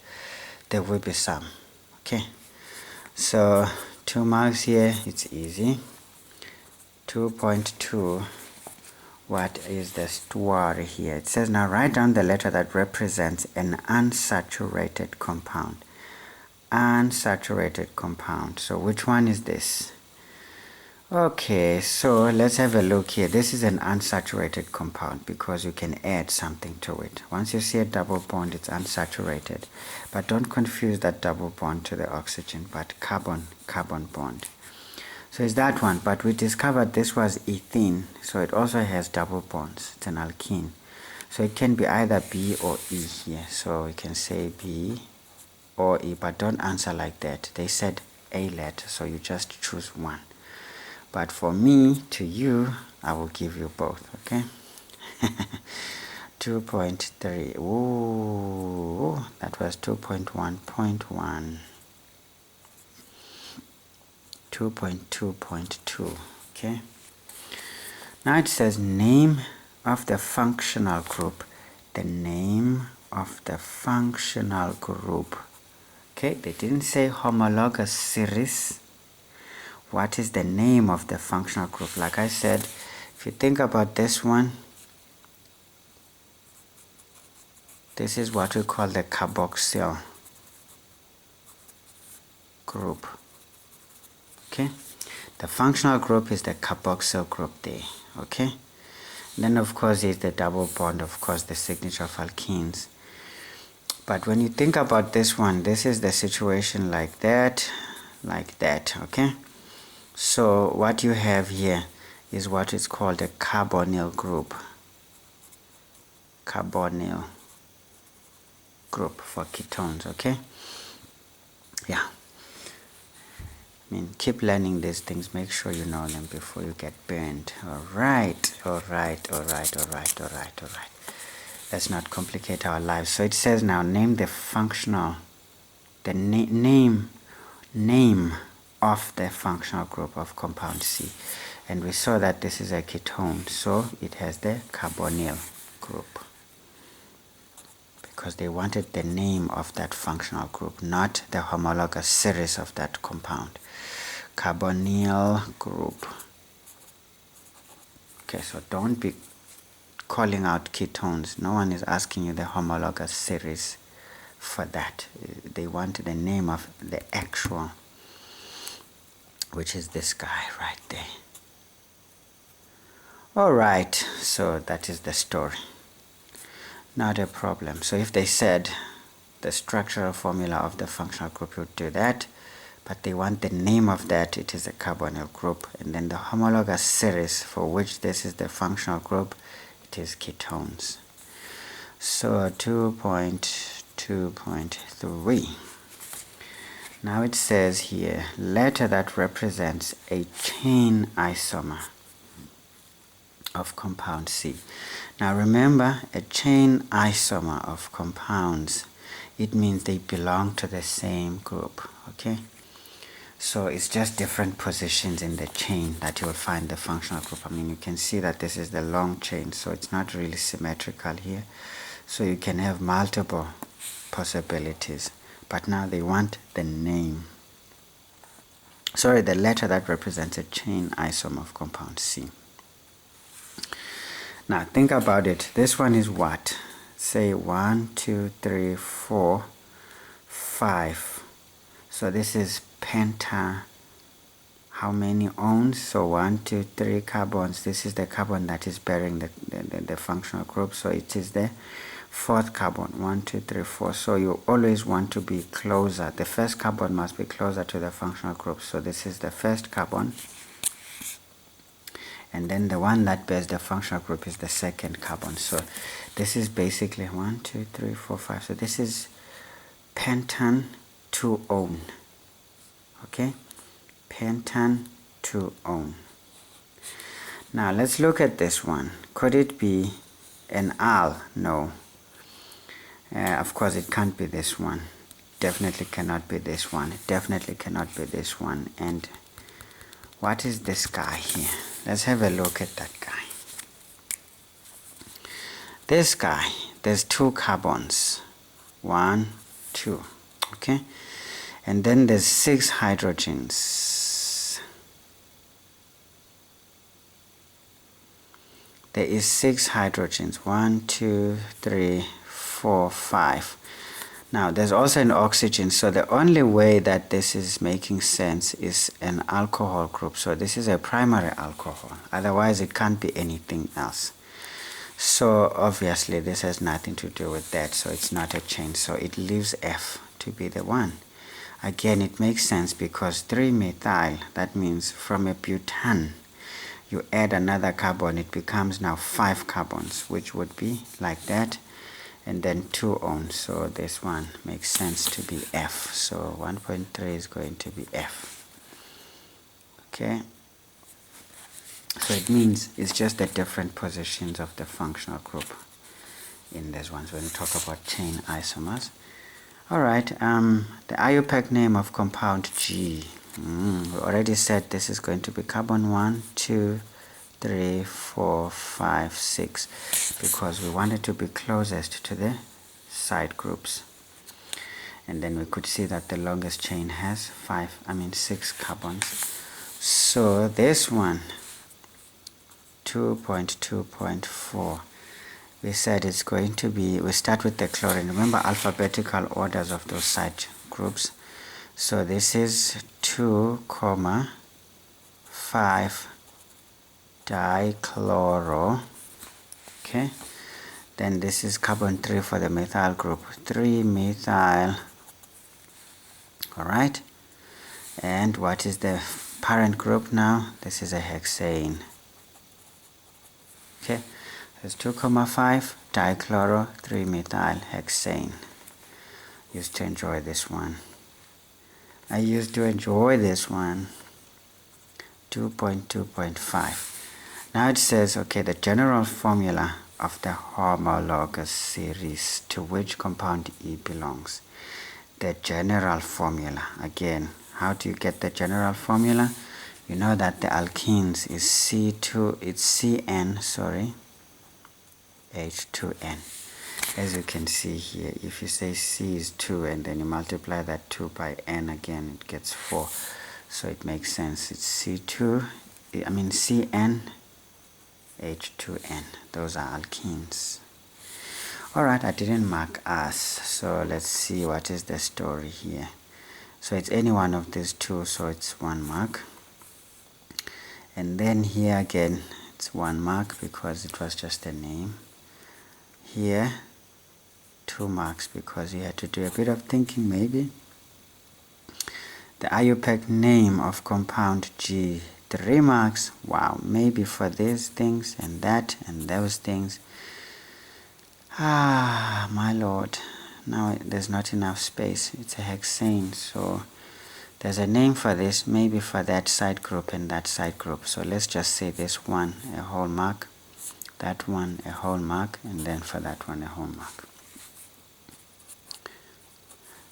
[SPEAKER 1] there will be some. Okay, so 2 marks here, it's easy. 2.2, what is the story here? It says now write down the letter that represents an unsaturated compound. Unsaturated compound, so which one is this? Okay, so let's have a look here. This is an unsaturated compound because you can add something to it. Once you see a double bond, it's unsaturated, but don't confuse that double bond to the oxygen, but carbon bond. So it's that one, but we discovered this was ethene, so it also has double bonds. It's an alkene, so it can be either B or E here. So we can say B or E, but don't answer like that. They said a letter, so you just choose one. But for me, to you, I will give you both, okay? 2.3. Ooh, that was 2.1.1. 2.2.2, okay? Now it says name of the functional group. The name of the functional group. Okay, they didn't say homologous series. What is the name of the functional group? Like I said, if you think about this one, this is what we call the carboxyl group. Okay, the functional group is the carboxyl group there. Okay, then of course is the double bond, of course the signature of alkenes. But when you think about this one, this is the situation like that, okay? So what you have here is what is called a carbonyl group. Carbonyl group for ketones, okay? Yeah, I mean, keep learning these things. Make sure you know them before you get burned. All right. Let's not complicate our lives. So it says now, name the functional, the name of the functional group of compound C. And we saw that this is a ketone, so it has the carbonyl group, because they wanted the name of that functional group, not the homologous series of that compound. Carbonyl group. Okay, so don't be calling out ketones. No one is asking you the homologous series for that. They want the name of the actual, which is this guy right there. Alright, so that is the story. Not a problem. So if they said the structural formula of the functional group, would do that, but they want the name of that, it is a carbonyl group, and then the homologous series for which this is the functional group, it is ketones. So 2.2.3. Now it says here, letter that represents a chain isomer of compound C. Now remember, a chain isomer of compounds, it means they belong to the same group, okay? So it's just different positions in the chain that you will find the functional group. I mean, you can see that this is the long chain, so it's not really symmetrical here. So you can have multiple possibilities, but now they want the name. Sorry, the letter that represents a chain isomer of compound C. Now think about it. This one is what? Say 1, 2, 3, 4, 5. So this is penta. How many ons? So 1, 2, 3 carbons. This is the carbon that is bearing the functional group. So it is the fourth carbon. 1, 2, 3, 4. So you always want to be closer. The first carbon must be closer to the functional group. So this is the first carbon. And then the one that bears the functional group is the second carbon. So this is basically 1, 2, 3, 4, 5. So this is pentan 2-one. Okay? Pentan 2-one. Now let's look at this one. Could it be an al? No. Of course it can't be this one. Definitely cannot be this one. It definitely cannot be this one. And what is this guy here? Let's have a look at that guy. This guy, there's 2 carbons. 1, 2. Okay? And then there's 6 hydrogens. There is 6 hydrogens. 1, 2, 3, 4, 5. Now there's also an oxygen, so the only way that this is making sense is an alcohol group. So this is a primary alcohol, otherwise it can't be anything else. So obviously this has nothing to do with that, so it's not a chain, so it leaves F to be the one. Again, it makes sense because 3-methyl, that means from a butane you add another carbon, it becomes now 5 carbons, which would be like that. And then 2-one, so this one makes sense to be F. So 1.3 is going to be F. Okay, so it means it's just the different positions of the functional group in these ones when we talk about chain isomers. Alright, the IUPAC name of compound G. We already said this is going to be carbon 1, 2, 3, 4, 5, 6, because we wanted to be closest to the side groups. And then we could see that the longest chain has 6 carbons. So this one, 2.2.4, we said it's going to be, we start with the chlorine. Remember alphabetical orders of those side groups. So this is 2, 5 dichloro. Okay, then this is carbon 3 for the methyl group, 3-methyl. Alright, and what is the parent group now? This is a hexane. Okay, there's 2,5 dichloro 3-methyl hexane. Used to enjoy this one. I used to enjoy this one. 2.2.5. Now it says, okay, the general formula of the homologous series to which compound E belongs. The general formula. Again, how do you get the general formula? You know that the alkenes is C2, it's CN, sorry, H2N. As you can see here, if you say C is 2 and then you multiply that 2 by N again, it gets 4. So it makes sense. It's C2, I mean CN, H2N. Those are alkenes. Alright, I didn't mark us. So let's see what is the story here. So it's any one of these two, so it's 1 mark. And then here again, it's 1 mark because it was just a name. Here, 2 marks because you had to do a bit of thinking maybe. The IUPAC name of compound G, 3 marks. Wow, maybe for these things and that and those things. Ah, my lord. Now there's not enough space. It's a hexane, so there's a name for this, maybe for that side group and that side group. So let's just say this one a whole mark, that one a whole mark, and then for that one a whole mark.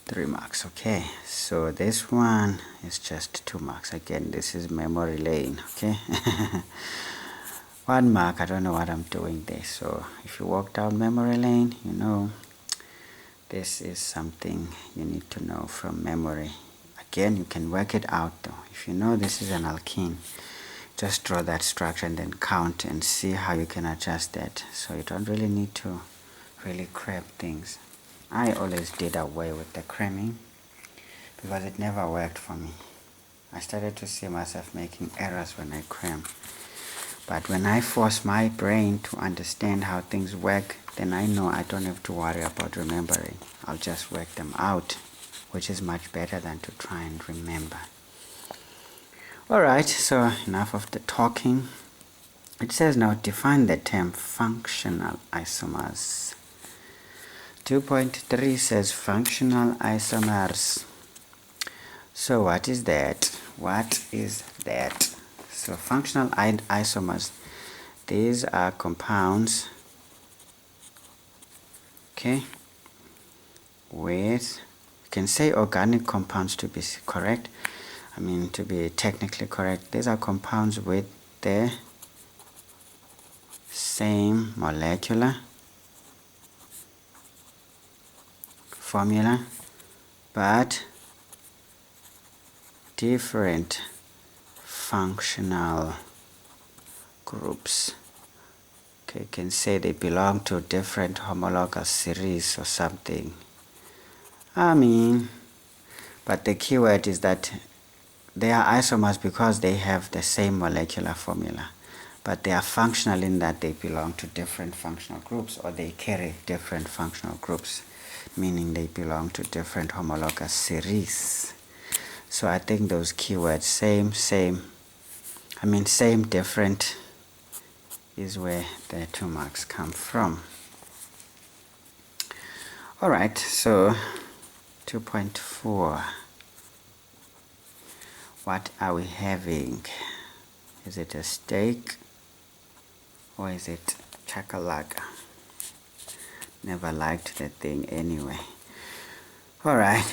[SPEAKER 1] 3 marks. Okay, so this one is just 2 marks. Again, this is memory lane. Okay. 1 mark. I don't know what I'm doing there. So if you walk down memory lane, you know this is something you need to know from memory. Again, you can work it out though. If you know this is an alkene, just draw that structure and then count and see how you can adjust that. So you don't really need to really cram things. I always did away with the cramming because it never worked for me. I started to see myself making errors when I cram. But when I force my brain to understand how things work, then I know I don't have to worry about remembering. I'll just work them out, which is much better than to try and remember. Alright, so enough of the talking. It says now define the term functional isomers. 2.3 says functional isomers. So what is that? What is that? So functional isomers, these are compounds, okay, with, you can say organic compounds to be correct, I mean to be technically correct. These are compounds with the same molecular formula but different functional groups. Okay, you can say they belong to different homologous series or something. I mean, but the key word is that they are isomers because they have the same molecular formula, but they are functional in that they belong to different functional groups, or they carry different functional groups, meaning they belong to different homologous series. So I think those keywords, same, different, is where the 2 marks come from. Alright, so 2.4. What are we having? Is it a steak or is it chakalaka? Never liked that thing anyway. Alright,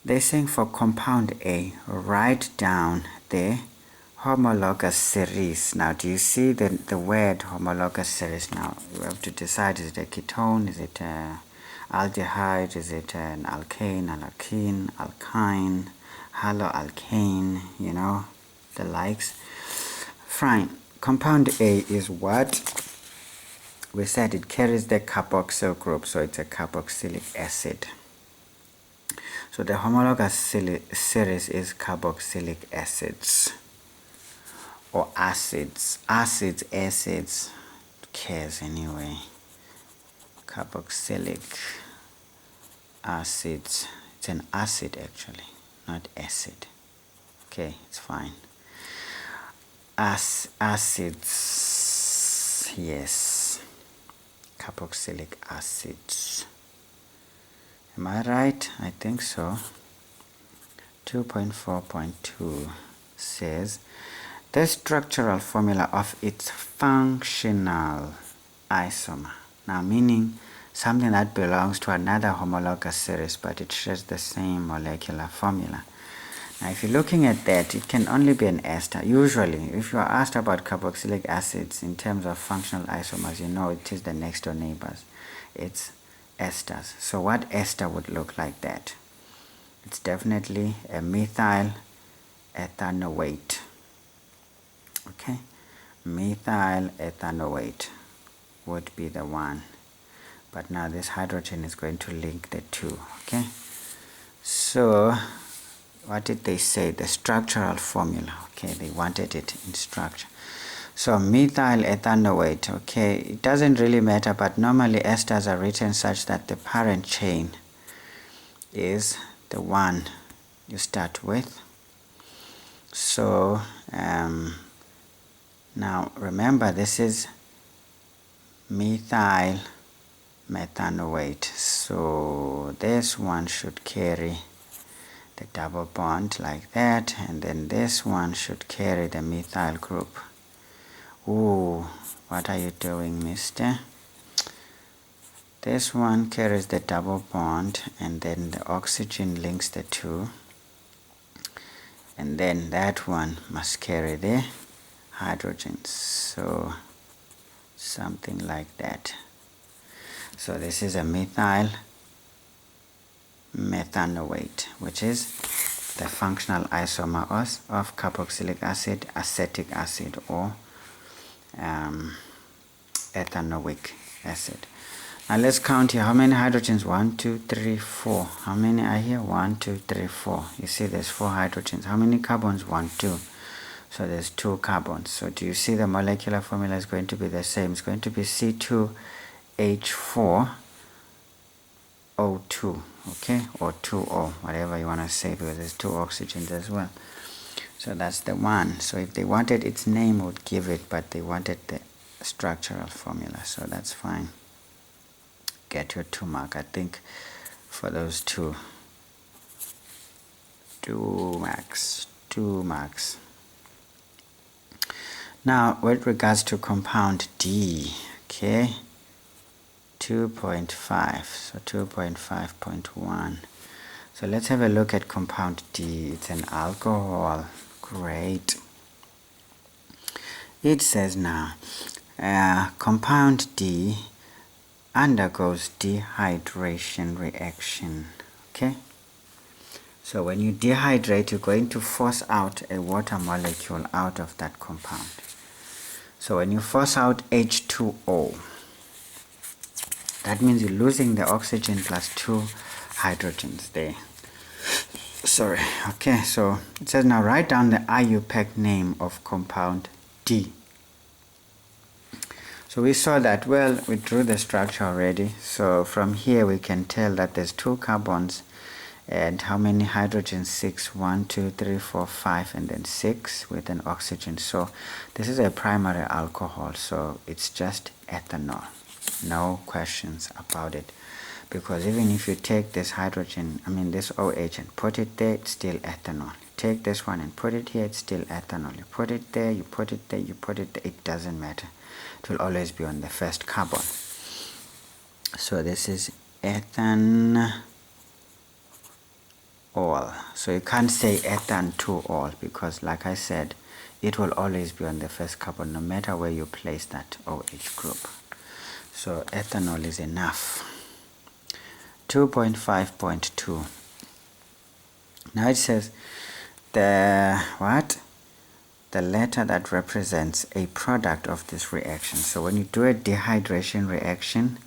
[SPEAKER 1] they're saying for compound A, write down the homologous series. Now, do you see the word homologous series? Now, you have to decide, is it a ketone, is it an aldehyde, is it an alkane, alkene, alkyne, haloalkane, you know, the likes. Fine. Compound A is what? We said it carries the carboxyl group, so it's a carboxylic acid. So the homologous series is carboxylic acids or acids. Acids, who cares anyway. Carboxylic acids. It's an acid actually, not acid. Okay, it's fine. Acids, yes. Carboxylic acids. Am I right? I think so. 2.4.2 says the structural formula of its functional isomer. Now meaning something that belongs to another homologous series but it shares the same molecular formula. Now if you're looking at that, it can only be an ester. Usually if you are asked about carboxylic acids in terms of functional isomers, you know it is the next door neighbors. It's esters. So what ester would look like that? It's definitely a methyl ethanoate. Okay, methyl ethanoate would be the one, but now this hydrogen is going to link the two. Okay, so what did they say? The structural formula. Okay, they wanted it in structure. So methyl ethanoate. Okay, it doesn't really matter, but normally esters are written such that the parent chain is the one you start with. So now remember, this is methyl methanoate, so this one should carry the double bond like that, and then this one should carry the methyl group. Ooh, what are you doing, mister? This one carries the double bond, and then the oxygen links the two, and then that one must carry the hydrogen, so something like that. So this is a methyl methanoate, which is the functional isomer of carboxylic acid, acetic acid, or ethanoic acid. Now let's count here. How many hydrogens? 1, 2, 3, 4. How many are here? 1, 2, 3, 4. You see there's 4 hydrogens. How many carbons? 1, 2. So there's 2 carbons. So do you see the molecular formula is going to be the same? It's going to be C2H4O2, okay, or 2O, whatever you want to say, because there's 2 oxygens as well. So that's the one. So if they wanted its name, would give it, but they wanted the structural formula, so that's fine. Get your 2 mark, I think, for those two. 2 marks. Now, with regards to compound D, okay, 2.5, so 2.5.1. So let's have a look at compound D. It's an alcohol. Great. It says now, compound D undergoes dehydration reaction. Okay. So when you dehydrate, you're going to force out a water molecule out of that compound. So when you force out H2O, that means you're losing the oxygen plus 2 hydrogens there. Sorry. Okay, so it says now write down the IUPAC name of compound D. So we saw that, well, we drew the structure already. So from here we can tell that there's 2 carbons and how many hydrogens? 6. 1, 2, 3, 4, 5, and then 6 with an oxygen. So this is a primary alcohol, so it's just ethanol. No questions about it, because even if you take this hydrogen, this OH, and put it there, it's still ethanol. Take this one and put it here, it's still ethanol. You put it there, you put it there, you put it there, it doesn't matter. It will always be on the first carbon. So this is ethanol. So you can't say ethan-2-ol, because like I said, it will always be on the first carbon no matter where you place that OH group. So ethanol is enough. 2.5.2. Now it says the letter that represents a product of this reaction. So when you do a dehydration reaction,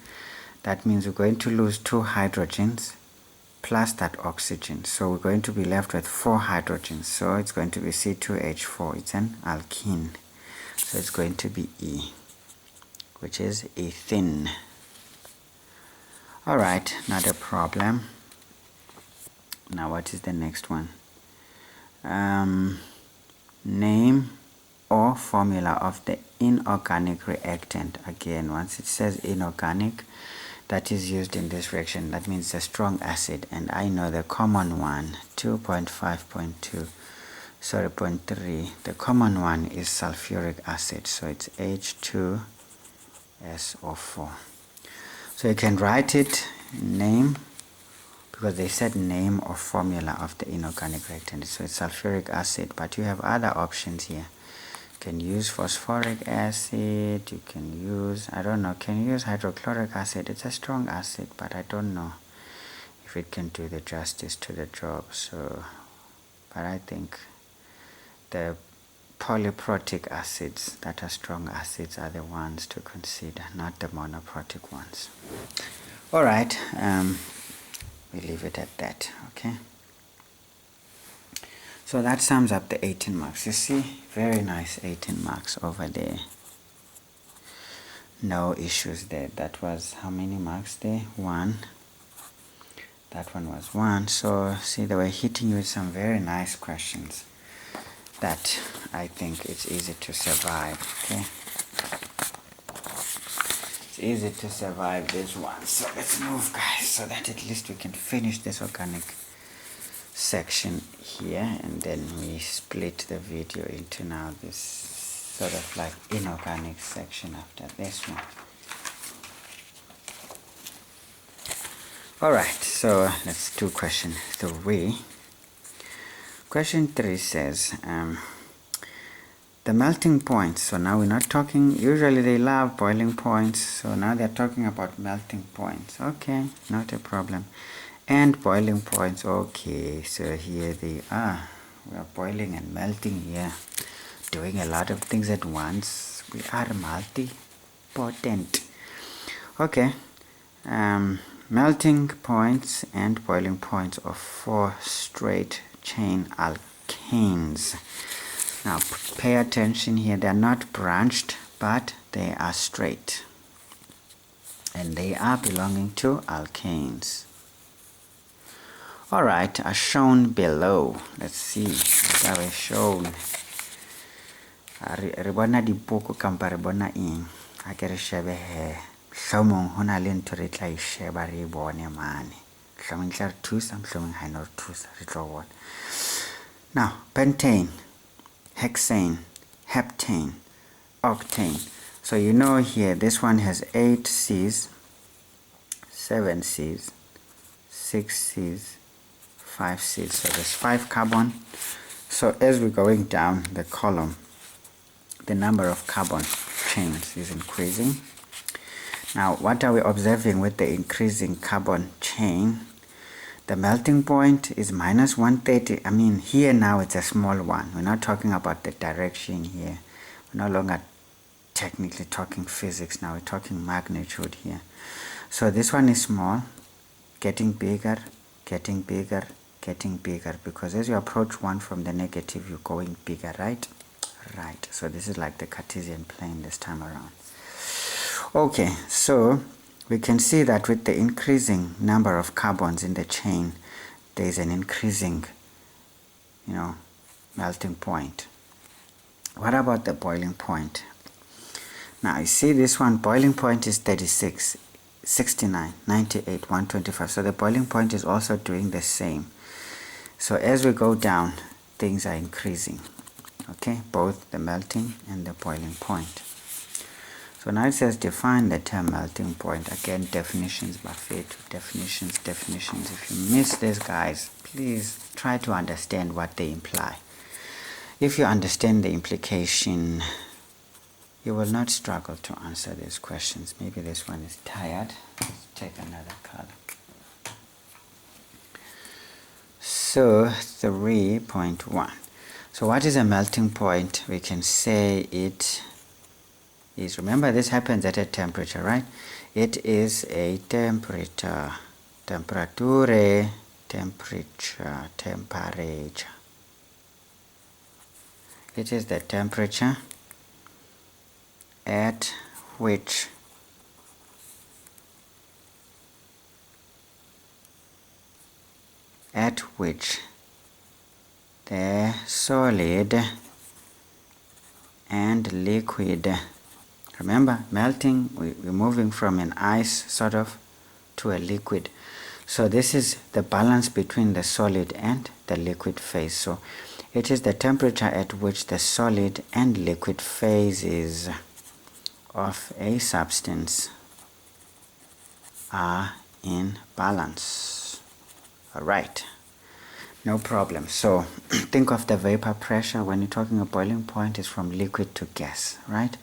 [SPEAKER 1] that means we're going to lose 2 hydrogens plus that oxygen. So we're going to be left with 4 hydrogens. So it's going to be C2H4. It's an alkene. So it's going to be E, which is ethene. Alright, not a problem. Now what is the next one? Name or formula of the inorganic reactant. Again, once it says inorganic, that is used in this reaction. That means a strong acid, and I know the common one, 2.5.2, sorry, 0.3, the common one is sulfuric acid, so it's H2SO4. So you can write it name, because they said name or formula of the inorganic reactant, so it's sulfuric acid, but you have other options here. You can use phosphoric acid, you can use, I don't know, can you use hydrochloric acid? It's a strong acid, but I don't know if it can do the justice to the job. So, but I think the polyprotic acids that are strong acids are the ones to consider, not the monoprotic ones. Alright, we leave it at that, okay? So that sums up the 18 marks. You see, very nice 18 marks over there. No issues there. That was how many marks there? 1. That one was 1. So see, they were hitting you with some very nice questions that I think it's easy to survive, okay? It's easy to survive this one. So let's move, guys, so that at least we can finish this organic section here, and then we split the video into now this sort of like inorganic section after this one. Alright, so let's do question 3. Question 3 says the melting point. So now we're not talking, usually they love boiling points, so now they're talking about melting points. Okay, not a problem. And boiling points. Okay, so here they are. We are boiling and melting here, doing a lot of things at once. We are multi-potent. Okay, melting points and boiling points of 4 straight chain alkanes. Now pay attention here, they are not branched, but they are straight, and they are belonging to alkanes. Alright, as shown below. Let's see what are shown. Ribona dipuku kampa ribona ing. Akere shebe he. Hlomong hona le ntho re tla e sheba re bone mane. Hlomong tla re thusa, hlomong ha no re thusa, re tlo bona. Now, pentane, hexane, heptane, octane. So you know here, this one has 8 C's, 7 C's, 6 C's, 5 C's. So there's 5 carbon. So as we're going down the column, the number of carbon chains is increasing. Now, what are we observing with the increasing carbon chain? The melting point is minus 130. I mean, here now it's a small one. We're not talking about the direction here. We're no longer technically talking physics now. We're talking magnitude here. So this one is small, getting bigger, getting bigger, getting bigger. Because as you approach 1 from the negative, you're going bigger, right? Right. So this is like the Cartesian plane this time around. Okay, so we can see that with the increasing number of carbons in the chain, there is an increasing, melting point. What about the boiling point? Now you see this one, boiling point is 36, 69, 98, 125. So the boiling point is also doing the same. So as we go down, things are increasing. Okay, both the melting and the boiling point. So now it says define the term melting point. Again, definitions, buffet, definitions. If you miss this, guys, please try to understand what they imply. If you understand the implication, you will not struggle to answer these questions. Maybe this one is tired. Let's take another color. So 3.1. So what is a melting point? We can say it is, remember this happens at a temperature, right? It is a temperature. Temperature. It is the temperature at which the solid and liquid, remember melting, we're moving from an ice sort of to a liquid. So this is the balance between the solid and the liquid phase. So it is the temperature at which the solid and liquid phases of a substance are in balance. All right, no problem. So think of the vapor pressure when you're talking about boiling point is from liquid to gas, right?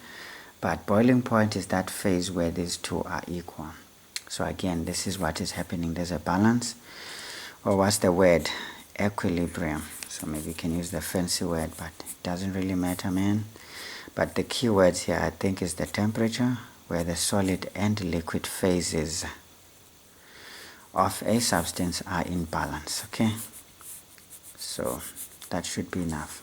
[SPEAKER 1] But boiling point is that phase where these two are equal. So again, this is what is happening. There's a balance, or what's the word? Equilibrium. So maybe you can use the fancy word, but it doesn't really matter, man. But the key words here, I think, is the temperature, where the solid and liquid phases of a substance are in balance. Okay, so that should be enough.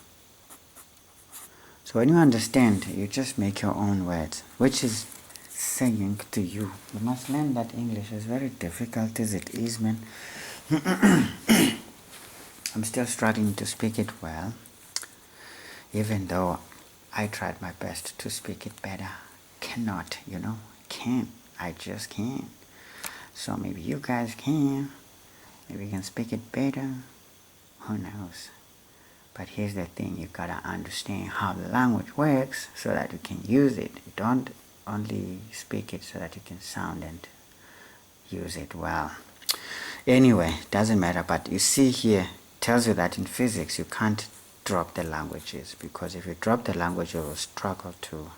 [SPEAKER 1] So when you understand, you just make your own words, which is saying to you, you must learn that English is very difficult as it is, man. I'm still struggling to speak it well, even though I tried my best to speak it better. Cannot, can't. I just can't. So maybe you guys can. Maybe you can speak it better. Who knows? But here's the thing, you gotta understand how the language works so that you can use it. You don't only speak it so that you can sound and use it well. Anyway, doesn't matter, but you see here, tells you that in physics you can't drop the languages, because if you drop the language you will struggle to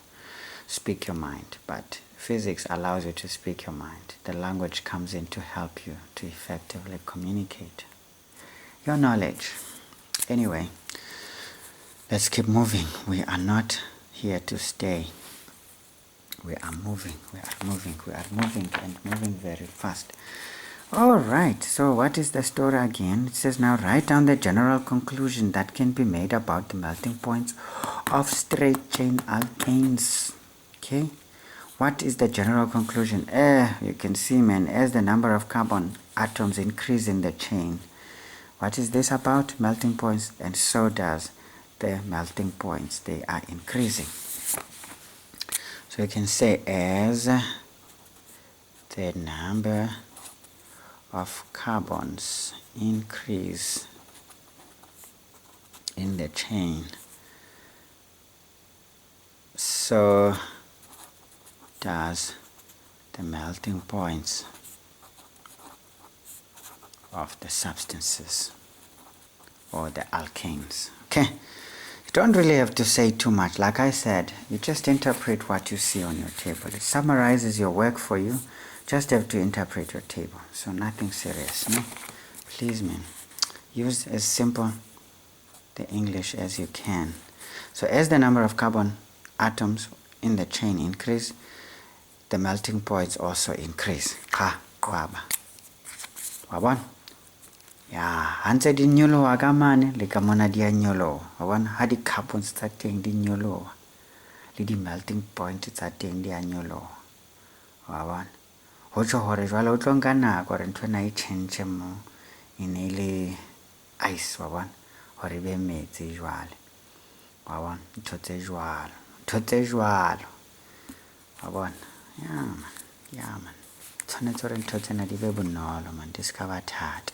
[SPEAKER 1] speak your mind. But physics allows you to speak your mind. The language comes in to help you to effectively communicate your knowledge. Anyway, let's keep moving. We are not here to stay. We are moving, and moving very fast. Alright, so what is the story again? It says now write down the general conclusion that can be made about the melting points of straight chain alkanes. Okay, what is the general conclusion? You can see, man, as the number of carbon atoms increase in the chain, what is this about? Melting points, and so does the melting points. They are increasing. So you can say as the number of carbons increase in the chain, so does the melting points of the substances or the alkanes. Okay, you don't really have to say too much. Like I said, you just interpret what you see on your table. It summarizes your work for you. Just have to interpret your table. So nothing serious, no? Please, man, use as simple the English as you can. So as the number of carbon atoms in the chain increase, the melting points also increase. Wabon? Ya, hanse di nyolowa ka mane le ka mona di a nyolowa. Wabon, ha di carbons tsa teng di nyolowa, le di melting point tsa teng di a nyolowa. Wabon? Ho tjho hore jwale o tlo nka nako re ntho na e change mo ene le ice, wabon, hore be metsi jwale. Wabon, ntho tse jwalo. Wabon? Ya man. Tshwanetse hore ntho tsena di be bonolo, man, di ska ba thata.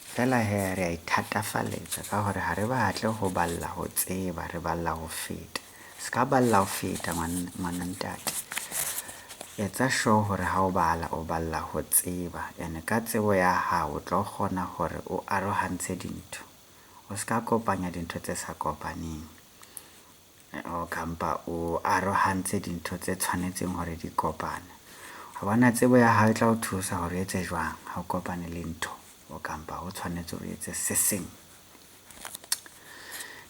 [SPEAKER 1] Fela he re a ithatafalletsa ka hore ha re batle ho balla ho tseba, re balla ho feta. Ska balla ho feta manantate. Etsa sure hore ha o balla ho tseba, ene ka tsebo ya hao o tlo kgona hore o arohantse dintho. O ska kopanya dintho tse sa kopaneng, o kampa o arohantse dintho tse tshwanetseng hore di kopane. Ha bona tsebo ya hao e tla o thusa hore etse jwang ha o kopane le ntho, o kampa o tshwanetse hore etse se seng.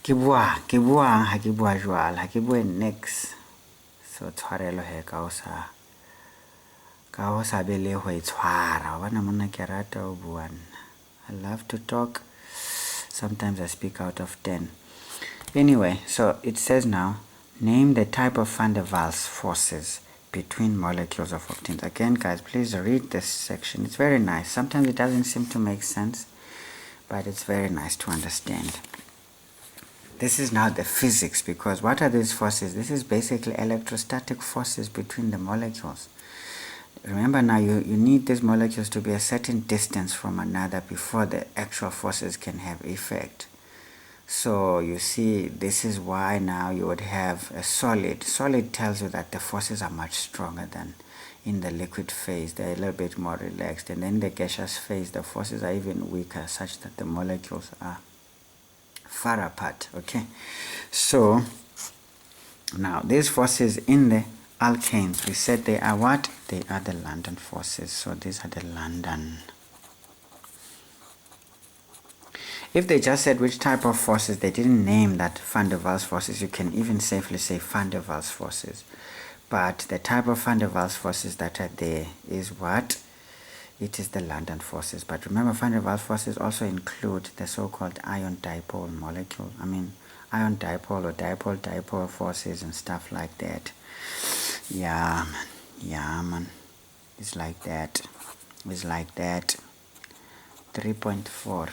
[SPEAKER 1] Ke buang ha ke bua jwalo, ha ke bue next. So tshwarelo he ka o sa be le ho itshwara. Bona monna ke rata ho bua. I love to talk. Sometimes I speak out of 10. Anyway, so it says now, name the type of van der Waals forces between molecules of octanes. Again, guys, please read this section. It's very nice. Sometimes it doesn't seem to make sense, but it's very nice to understand. This is now the physics, because what are these forces? This is basically electrostatic forces between the molecules. Remember now, you need these molecules to be a certain distance from another before the actual forces can have effect. So you see, this is why now you would have a solid. Solid tells you that the forces are much stronger than in the liquid phase. They're a little bit more relaxed. And then the gaseous phase, the forces are even weaker, such that the molecules are far apart. Okay, so now these forces in the alkanes, we said they are what? They are the London forces. So these are the London. If they just said which type of forces, they didn't name that van der Waals forces, you can even safely say van der Waals forces. But the type of van der Waals forces that are there is what? It is the London forces. But remember, van der Waals forces also include the so-called ion dipole molecule. Ion dipole or dipole forces and stuff like that. Yeah, man. Yeah, man. It's like that. It's like that. 3.4.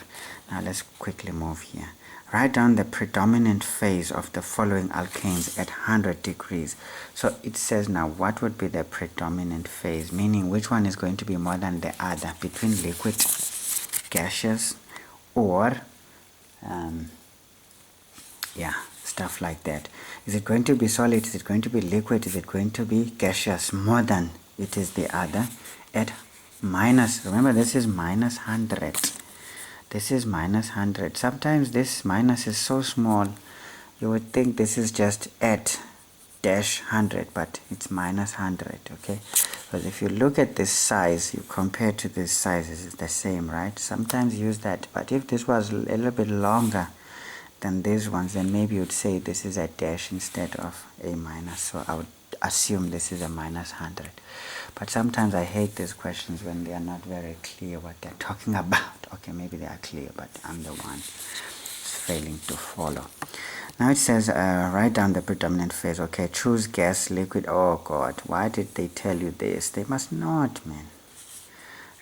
[SPEAKER 1] Now let's quickly move here. Write down the predominant phase of the following alkanes at 100 degrees. So it says now what would be the predominant phase, meaning which one is going to be more than the other between liquid, gaseous, or stuff like that. Is it going to be solid? Is it going to be liquid? Is it going to be gaseous more than it is the other at minus? Remember, this is minus 100. This is minus 100. Sometimes this minus is so small you would think this is just at dash 100, but it's minus 100. Okay, because if you look at this size, you compare to this size, it's the same, right? Sometimes use that, but if this was a little bit longer than these ones, then maybe you'd say this is a dash instead of a minus. So I would assume this is a minus 100. But sometimes I hate these questions when they are not very clear what they're talking about. Okay, maybe they are clear, but I'm the one failing to follow. Now it says write down the predominant phase. Okay, choose gas, liquid. Oh God, why did they tell you this? They must not, man.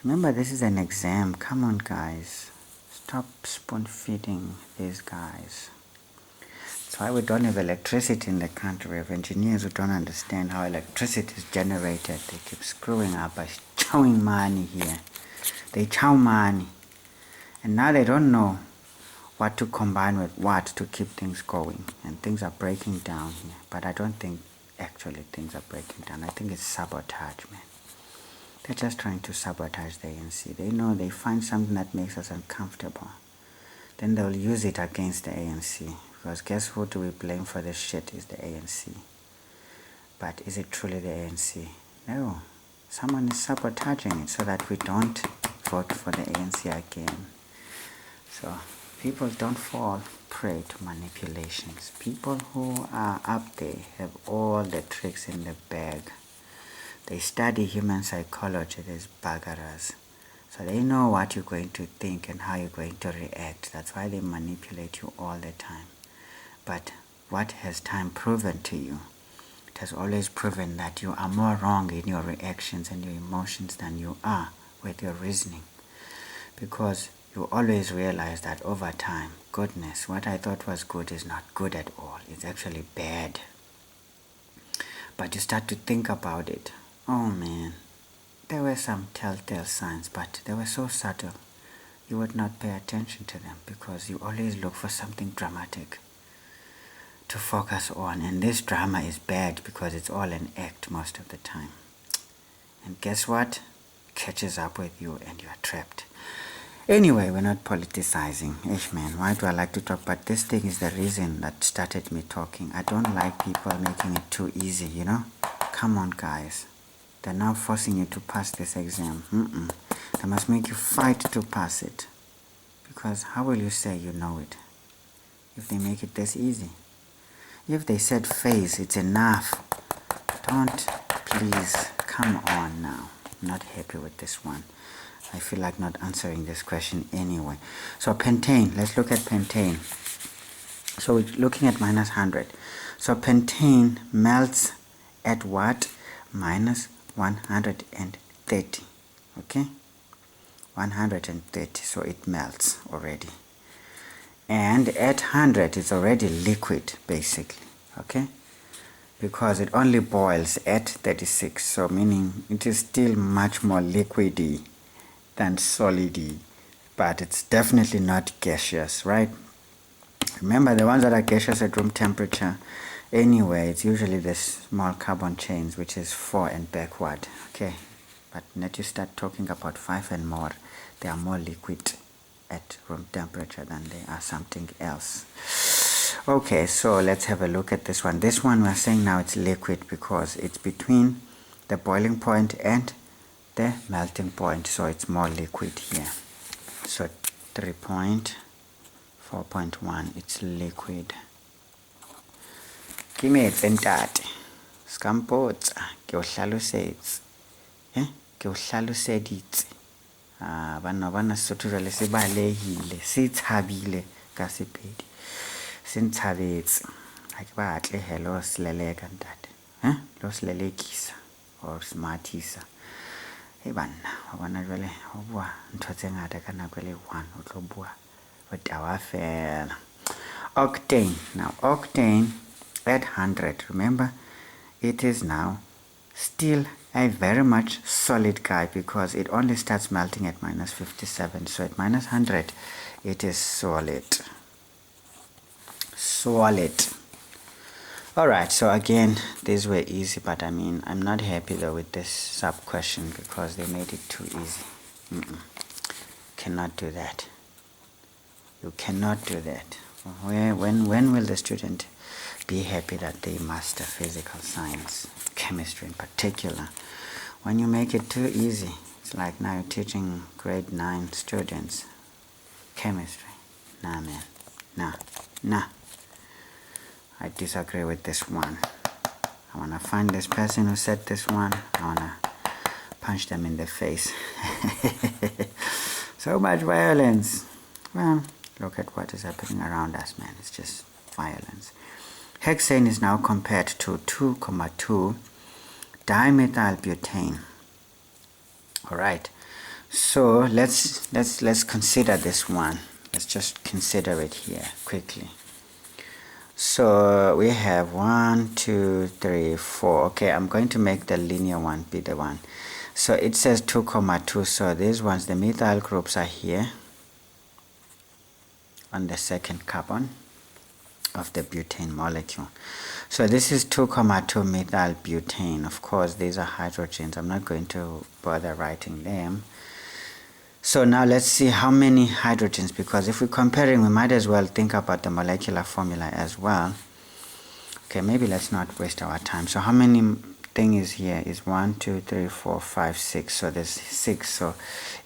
[SPEAKER 1] Remember, this is an exam. Come on, guys. Stop spoon feeding these guys. That's why we don't have electricity in the country. We have engineers who don't understand how electricity is generated. They keep screwing up by chowing money here. They chow money. And now they don't know what to combine with what to keep things going. And things are breaking down here. But I don't think actually things are breaking down. I think it's sabotage, man. They're just trying to sabotage the ANC. They know they find something that makes us uncomfortable. Then they'll use it against the ANC. Because guess who do we blame for this shit is the ANC. But is it truly the ANC? No. Someone is sabotaging it so that we don't vote for the ANC again. So people don't fall prey to manipulations. People who are up there have all the tricks in the bag. They study human psychology, these buggeras. So they know what you're going to think and how you're going to react. That's why they manipulate you all the time. But what has time proven to you? It has always proven that you are more wrong in your reactions and your emotions than you are with your reasoning. Because you always realize that over time, goodness, what I thought was good is not good at all. It's actually bad. But you start to think about it. Oh man, there were some telltale signs, but they were so subtle. You would not pay attention to them because you always look for something dramatic to focus on, and this drama is bad because it's all an act most of the time. And guess what? Catches up with you and you are trapped. Anyway, we're not politicizing. Ish man, why do I like to talk? But this thing is the reason that started me talking. I don't like people making it too easy, you know? Come on, guys. They're now forcing you to pass this exam. They must make you fight to pass it. Because how will you say you know it if they make it this easy? If they said phase, it's enough. Don't, please, come on now. I'm not happy with this one. I feel like not answering this question anyway. So pentane, let's look at pentane. So we're looking at minus 100. So pentane melts at what? Minus 130. Okay? 130, so it melts already. And at 100 it's already liquid basically. Okay, because it only boils at 36, so meaning it is still much more liquidy than solidy, but it's definitely not gaseous, right? Remember, the ones that are gaseous at room temperature anyway, it's usually the small carbon chains, which is 4 and backward. Okay, but let you start talking about 5 and more, they are more liquid at room temperature than they are something else. Okay, so let's have a look at this one. This one we're saying now it's liquid because it's between the boiling point and the melting point, so it's more liquid here. So 3.4.1, it's liquid. Ke metsi ntate ska mpotsa ke o hlalosetsa ke o hlaloseditse bana Sesotho jwale se balehile se tshabile ka Sepedi se ntshabetse ha ke batle hello seleleka ntate lo selelekisa or smartisa banna wa bona jwale ho bua ntho tse ngata ka nako le one o tlo bua botawa fela. Octane, now octane at 100, remember it is now still a very much solid guy because it only starts melting at minus 57, so at minus 100 it is solid. Alright, so again these were easy, but I mean I'm not happy though with this sub question because they made it too easy. Cannot do that. You cannot do that. When will the student be happy that they master physical science, chemistry in particular? When you make it too easy, it's like now you're teaching grade 9 students chemistry. Nah man, nah. I disagree with this one. I want to find this person who said this one. I want to punch them in the face. So much violence. Well, look at what is happening around us, man. It's just violence. Hexane is now compared to 2,2 dimethylbutane. All right. So let's consider this one. Let's just consider it here quickly. So we have 1, 2, 3, 4. Okay, I'm going to make the linear one be the one. So it says 2,2. So these ones, the methyl groups are here on the second carbon of the butane molecule. So this is 2,2 methyl butane. Of course, these are hydrogens. I'm not going to bother writing them. So now let's see how many hydrogens, because if we're comparing, we might as well think about the molecular formula as well. Okay, maybe let's not waste our time. So how many thing is here is 1, 2, 3, 4, 5, 6. So there's 6. So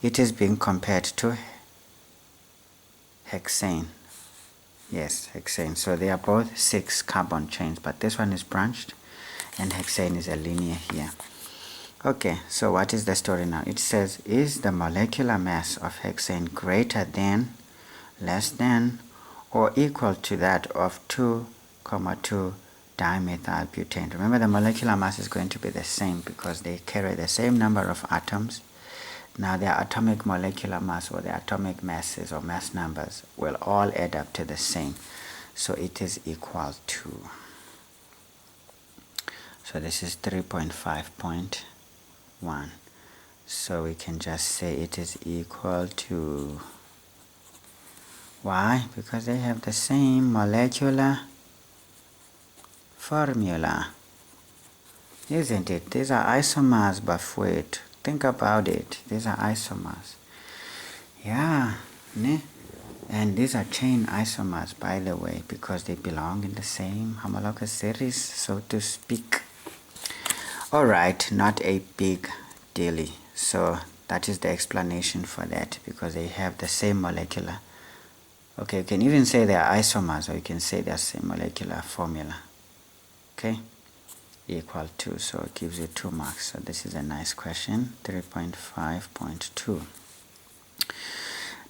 [SPEAKER 1] it is being compared to hexane. Yes, hexane. So they are both 6 carbon chains, but this one is branched and hexane is a linear here. Okay, so what is the story now? It says, is the molecular mass of hexane greater than, less than, or equal to that of 2,2 dimethylbutane? Remember, the molecular mass is going to be the same because they carry the same number of atoms. Now their atomic molecular mass, or the atomic masses or mass numbers, will all add up to the same. So it is equal to, so this is 3.5.1. So we can just say it is equal to, why? Because they have the same molecular formula, isn't it? These are isomers, but wait, think about it. These are isomers. Yeah, ne? And these are chain isomers, by the way, because they belong in the same homologous series, so to speak. Alright, not a big deal. So that is the explanation for that, because they have the same molecular. Okay, you can even say they are isomers, or you can say they are same molecular formula. Okay, equal to, so it gives you 2 marks. So this is a nice question, 3.5.2.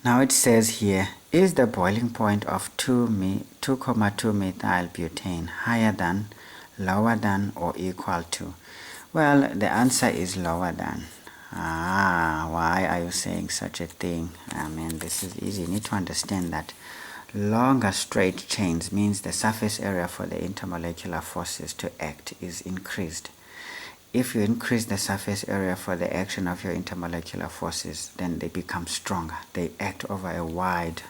[SPEAKER 1] Now it says here, is the boiling point of 2,2 methyl butane higher than, lower than, or equal to? Well, the answer is lower than. Why are you saying such a thing? I mean, this is easy. You need to understand that Longer straight chains means the surface area for the intermolecular forces to act is increased. If you increase the surface area for the action of your intermolecular forces, then they become stronger. They act over a wide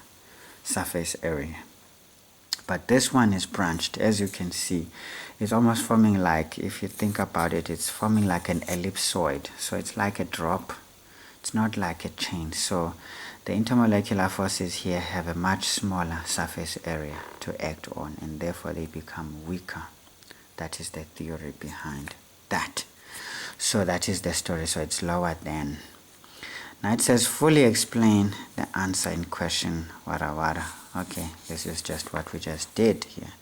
[SPEAKER 1] surface area. But this one is branched, as you can see. It's almost forming like, if you think about it, it's forming like an ellipsoid. So it's like a drop. It's not like a chain. So the intermolecular forces here have a much smaller surface area to act on, and therefore they become weaker. That is the theory behind that. So that is the story. So it's lower than. Now it says fully explain the answer in question. Wara wara. Okay, this is just what we just did here.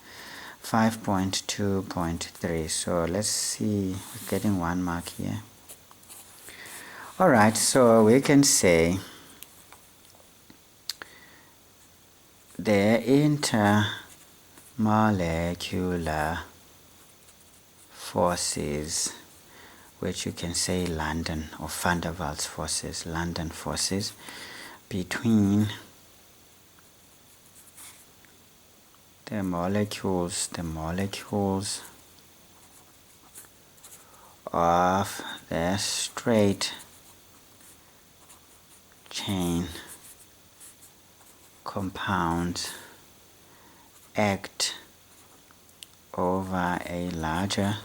[SPEAKER 1] 5.2.3. So let's see, we're getting 1 mark here. Alright, so we can say the intermolecular forces, which you can say London or van der Waals forces, London forces, between the molecules of the straight chain compounds act over a larger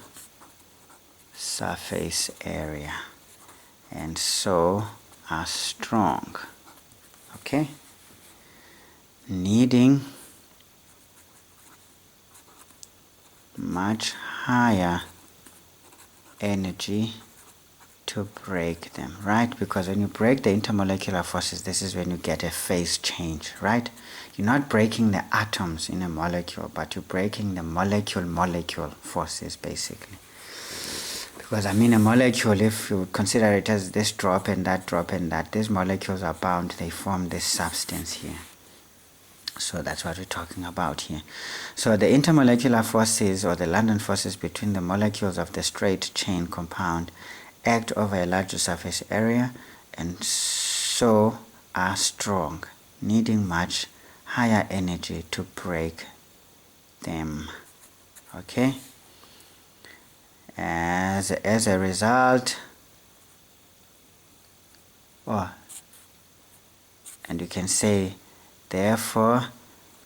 [SPEAKER 1] surface area and so are strong, okay, needing much higher energy to break them, right? Because when you break the intermolecular forces, this is when you get a phase change, right? You're not breaking the atoms in a molecule, but you're breaking the molecule forces, basically. Because I mean, a molecule, if you consider it as this drop and that, these molecules are bound, they form this substance here. So that's what we're talking about here. So the intermolecular forces, or the London forces between the molecules of the straight chain compound, act over a larger surface area and so are strong, needing much higher energy to break them, okay? As a result, and you can say therefore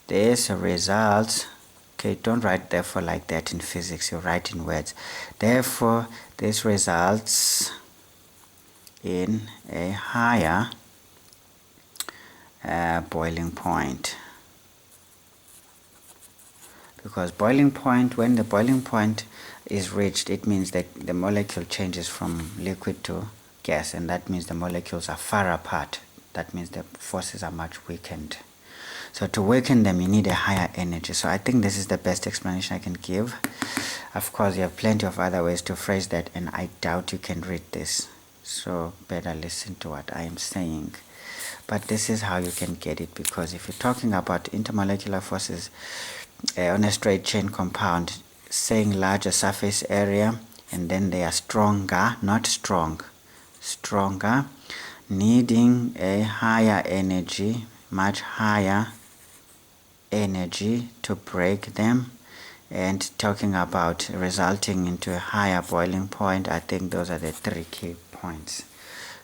[SPEAKER 1] this results, okay, don't write therefore like that in physics, you write in words. Therefore this results in a higher boiling point. Because boiling point, when the boiling point is reached, it means that the molecule changes from liquid to gas, and that means the molecules are far apart. That means the forces are much weakened. So to weaken them, you need a higher energy. So I think this is the best explanation I can give. Of course, you have plenty of other ways to phrase that, and I doubt you can read this. So better listen to what I am saying. But this is how you can get it, because if you're talking about intermolecular forces on a straight chain compound, saying larger surface area, and then they are stronger, not strong, stronger, needing a higher energy, much higher energy to break them, and talking about resulting into a higher boiling point. I think those are the 3 key points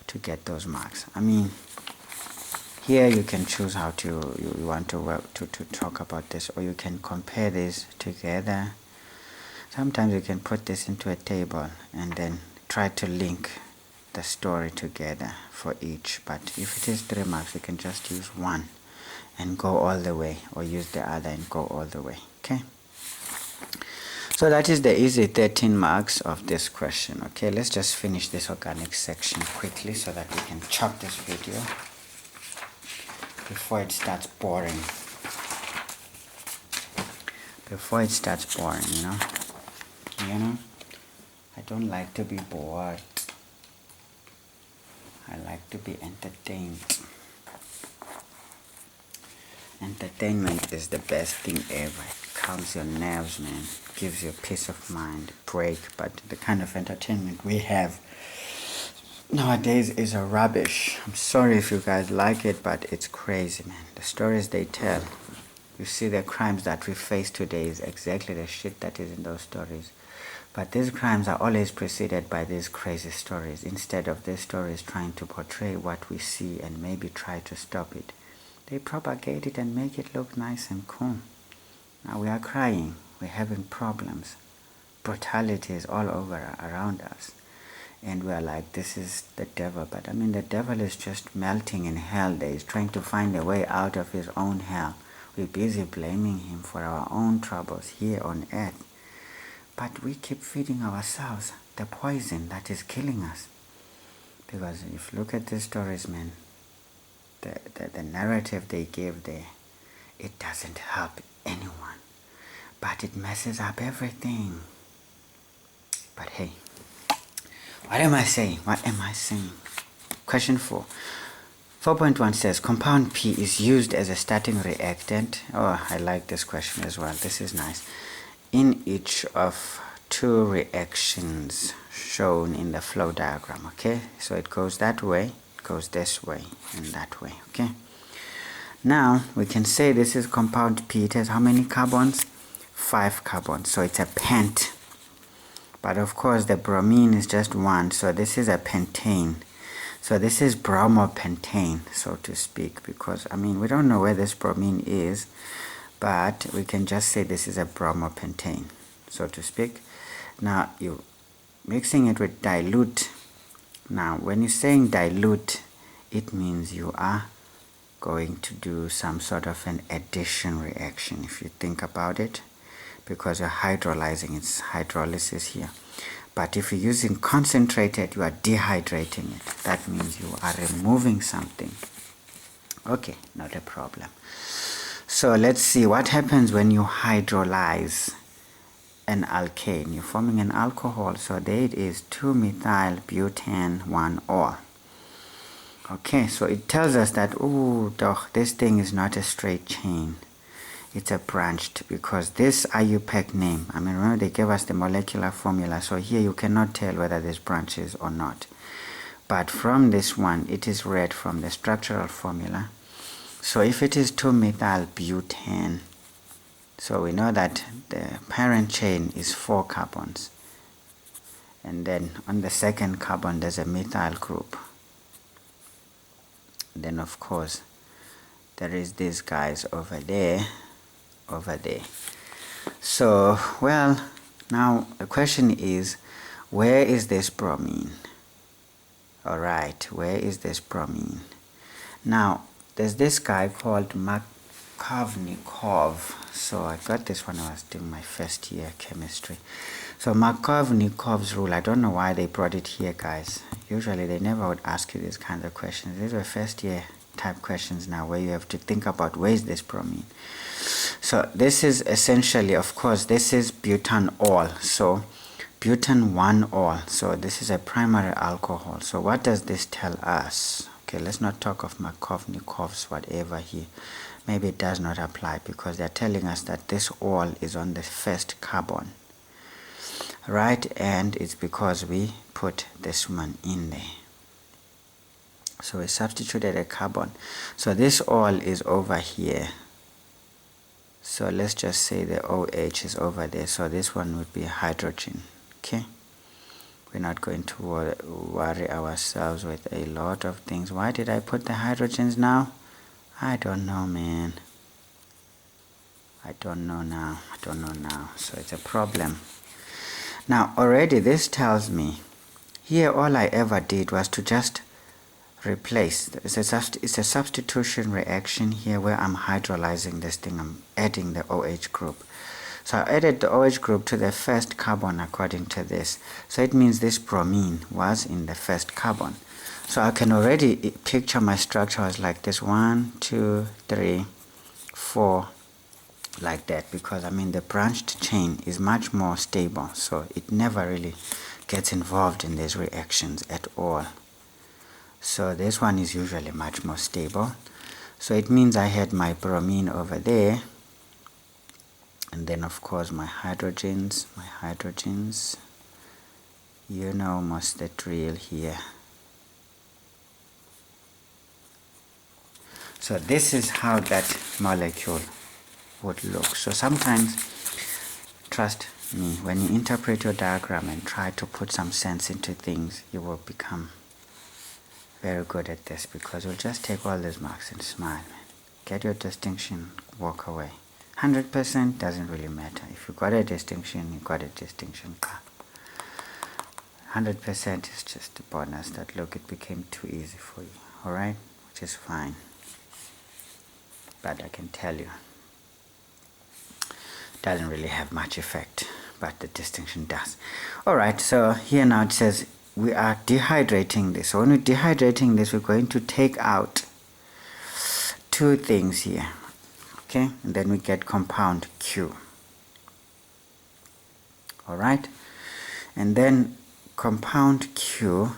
[SPEAKER 1] to get those marks. I mean, here you can choose how you want to work to talk about this, or you can compare this together. Sometimes you can put this into a table and then try to link the story together for each. But if it is 3 marks, you can just use one and go all the way, or use the other and go all the way, okay? So that is the easy 13 marks of this question. Okay, let's just finish this organic section quickly so that we can chop this video before it starts boring. Before it starts boring, you know, I don't like to be bored. I like to be entertained. Entertainment is the best thing ever. It calms your nerves, man. Gives you peace of mind, break. But the kind of entertainment we have nowadays is a rubbish. I'm sorry if you guys like it, but it's crazy, man. The stories they tell, You see, the crimes that we face today is exactly the shit that is in those stories. But these crimes are always preceded by these crazy stories. Instead of these stories trying to portray what we see and maybe try to stop it, they propagate it and make it look nice and cool. Now we are crying, we're having problems. Brutality is all over around us. And we're like, this is the devil. But I mean, the devil is just melting in hell. He's trying to find a way out of his own hell. We're busy blaming him for our own troubles here on earth. But we keep feeding ourselves the poison that is killing us. Because if you look at these stories, man, the narrative they give there, it doesn't help anyone. But it messes up everything. But hey, what am I saying? What am I saying? Question 4. 4.1 says, compound P is used as a starting reactant. Oh, I like this question as well. This is nice. In each of two reactions shown in the flow diagram. Okay, so it goes that way, it goes this way, and that way. Okay. Now, we can say this is compound P. It has how many carbons? 5 carbons. So it's a pent. But of course, the bromine is just 1. So this is a pentane. So this is bromopentane, so to speak, because, I mean, we don't know where this bromine is, but we can just say this is a bromopentane, so to speak. Now, you're mixing it with dilute. Now, when you're saying dilute, it means you are going to do some sort of an addition reaction, if you think about it, because you're hydrolyzing. It's hydrolysis here. But if you're using concentrated, you are dehydrating it. That means you are removing something. Okay, not a problem. So let's see what happens when you hydrolyze an alkane. You're forming an alcohol. So there it is, 2-methyl-butane-1-ol. Okay, so it tells us that, oh, this thing is not a straight chain. It's a branched, because this IUPAC name, I mean, remember they gave us the molecular formula, so here you cannot tell whether there's branches or not. But from this one, it is read from the structural formula. So if it is 2-methyl-butane, so we know that the parent chain is 4 carbons. And then on the second carbon, there's a methyl group. Then of course, there is these guys over there. So, well, now the question is, where is this bromine? Alright, where is this bromine? Now, there's this guy called Markovnikov. So I got this when I was doing my first year chemistry. So Markovnikov's rule, I don't know why they brought it here, guys. Usually they never would ask you these kinds of questions. These are first year type questions now, where you have to think about where is this bromine. So this is essentially, of course, this is butanol. So butan-1-ol. So this is a primary alcohol. So what does this tell us? Okay, let's not talk of Markovnikov's whatever here. Maybe it does not apply, because they're telling us that this ol is on the first carbon. Right, and it's because we put this one in there. So we substituted a carbon. So this ol is over here. So let's just say the OH is over there. So this one would be hydrogen. Okay. We're not going to worry ourselves with a lot of things. Why did I put the hydrogens now? I don't know, man. I don't know now. So it's a problem. Now already this tells me, here all I ever did was to just replace. It's a substitution reaction here, where I'm hydrolyzing this thing. I'm adding the OH group. So I added the OH group to the first carbon according to this. So it means this bromine was in the first carbon. So I can already picture my structure as like this: 1, 2, 3, 4, like that, because I mean the branched chain is much more stable, so it never really gets involved in these reactions at all. So this one is usually much more stable. So it means I had my bromine over there, and then of course my hydrogens, you know most the drill here. So this is how that molecule would look. So sometimes, trust me, when you interpret your diagram and try to put some sense into things, you will become very good at this, because you'll just take all these marks and smile, man. Get your distinction, walk away. 100% doesn't really matter. If you got a distinction, you got a distinction. 100% is just a bonus that, look, it became too easy for you, alright? Which is fine. But I can tell you, it doesn't really have much effect, but the distinction does. Alright, so here now it says we are dehydrating this. So when we're dehydrating this, we're going to take out two things here. Okay, and then we get compound Q. Alright, and then compound Q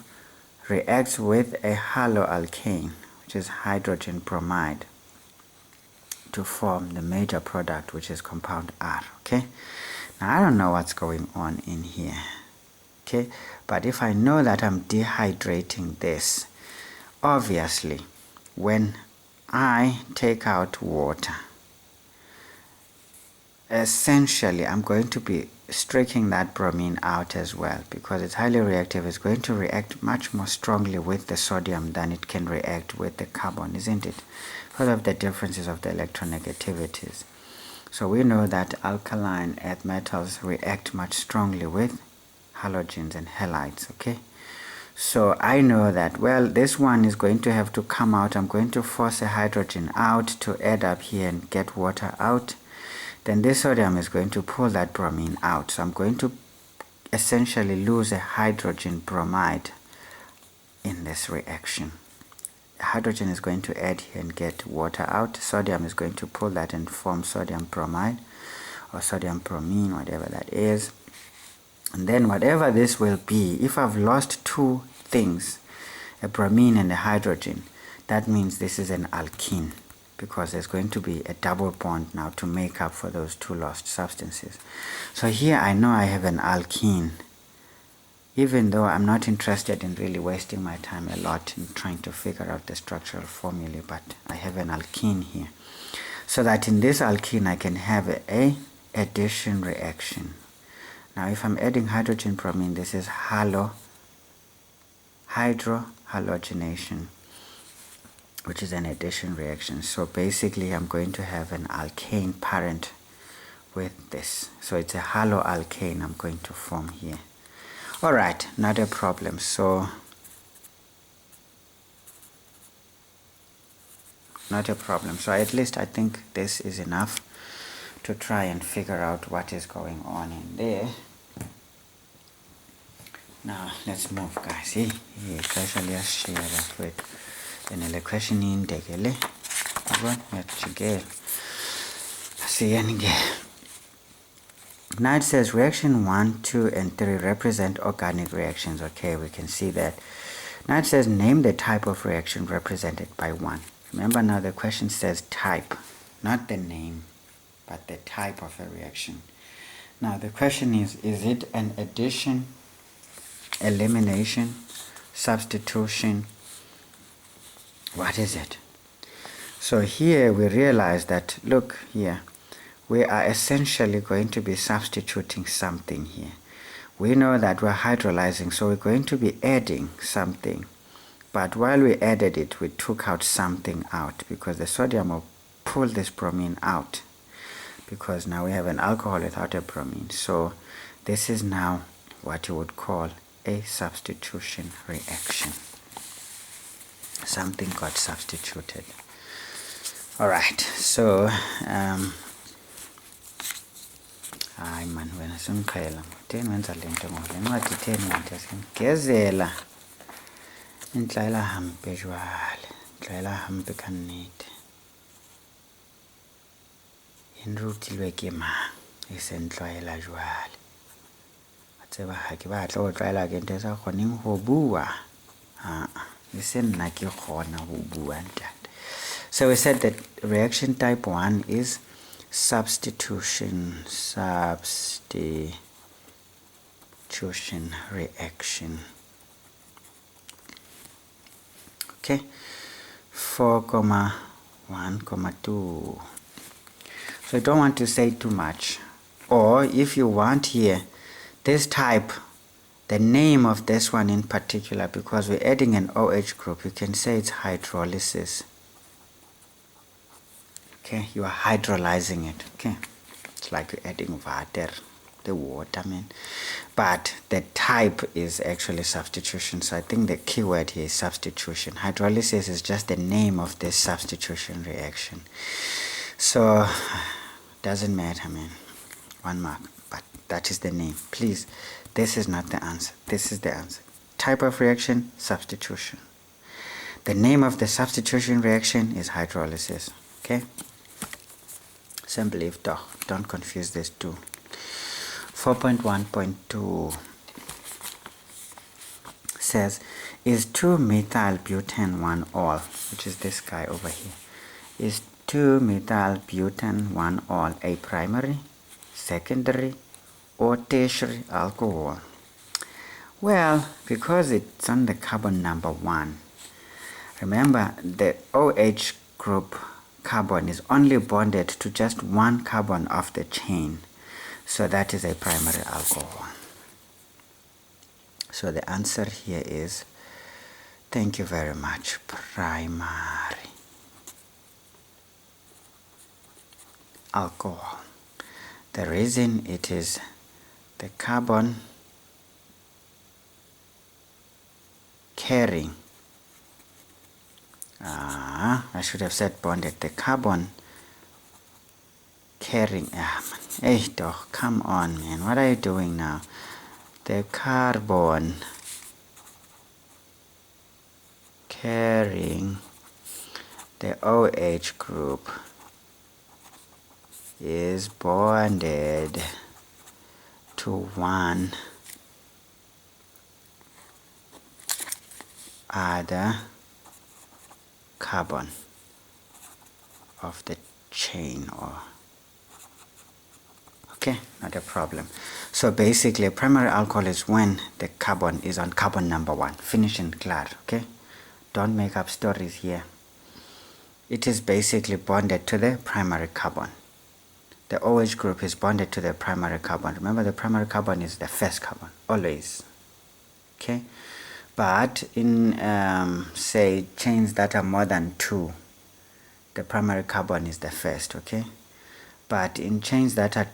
[SPEAKER 1] reacts with a haloalkane, which is hydrogen bromide, to form the major product, which is compound R. Okay, now I don't know what's going on in here. Okay, but if I know that I'm dehydrating this, obviously when I take out water, essentially I'm going to be streaking that bromine out as well, because it's highly reactive. It's going to react much more strongly with the sodium than it can react with the carbon, isn't it? Because of the differences of the electronegativities. So we know that alkaline earth metals react much strongly with halogens and halides. Okay, so I know that, well, this one is going to have to come out. I'm going to force a hydrogen out to add up here and get water out. Then this sodium is going to pull that bromine out. So I'm going to essentially lose a hydrogen bromide in this reaction. Hydrogen is going to add here and get water out. Sodium is going to pull that and form sodium bromide or sodium bromine, whatever that is. And then whatever this will be, if I've lost two things, a bromine and a hydrogen, that means this is an alkene, because there's going to be a double bond now to make up for those two lost substances. So here I know I have an alkene, even though I'm not interested in really wasting my time a lot in trying to figure out the structural formulae, but I have an alkene here. So that in this alkene I can have a addition reaction. Now if I'm adding hydrogen bromine, this is hydrohalogenation, which is an addition reaction. So basically I'm going to have an alkane parent with this. So it's a haloalkane I'm going to form here. Alright, not a problem. So not a problem. So at least I think this is enough to try and figure out what is going on in there. Now let's move, guys. Here, especially share that with an question in Degele. Now it says reaction 1, 2, and 3 represent organic reactions. Okay, we can see that. Now it says name the type of reaction represented by 1. Remember now the question says type, not the name, but the type of a reaction. Now the question is it an addition, elimination, substitution? What is it? So here we realize that, look here, we are essentially going to be substituting something here. We know that we're hydrolyzing, so we're going to be adding something. But while we added it, we took out something out, because the sodium will pull this bromine out, because now we have an alcohol without a bromine. So this is now what you would call a substitution reaction. Something got substituted. Alright, so hayi man, wena sungiqhela ngitheni wenza lento ngoba incwadi itheni manje singezela inhlayela hampe jwale inhlayela hampe kanite inrutilwe ke mang isentlwaela jwale tseba ha ke batla go tlwaela ke ntse sa kgoneng go bua se nna ke kgona go bua ntate. So we said that reaction type 1 is substitution reaction. Okay, 4,1,2. So you don't want to say too much. Or if you want here, this type, the name of this one in particular, because we're adding an OH group, you can say it's hydrolysis. Okay, you are hydrolyzing it. Okay, it's like you're adding water, the water, man. But the type is actually substitution. So I think the key word here is substitution. Hydrolysis is just the name of this substitution reaction. So doesn't matter, man. 1 mark, but that is the name. Please, this is not the answer. This is the answer. Type of reaction, substitution. The name of the substitution reaction is hydrolysis. Okay? Simply, don't confuse these two. 4.1.2 says, is 2-methyl-butane-1-ol, which is this guy over here, is 2-methyl-butane-1-ol a primary, secondary, or tertiary alcohol? Well, because it's on the carbon number 1, remember the OH group carbon is only bonded to just one carbon of the chain, so that is a primary alcohol. So the answer here is, thank you very much, primary alcohol. The reason it is the carbon carrying, I should have said bonded, the carbon carrying, hey dog, come on man, what are you doing now? The carbon carrying the OH group is bonded to one other carbon of the chain, or okay, not a problem. So basically, primary alcohol is when the carbon is on carbon number 1. Finish and clear, okay? Don't make up stories here. It is basically bonded to the primary carbon. The OH group is bonded to the primary carbon. Remember, the primary carbon is the first carbon, always. Okay? But in, say, chains that are more than 2, the primary carbon is the first, okay? But in chains that are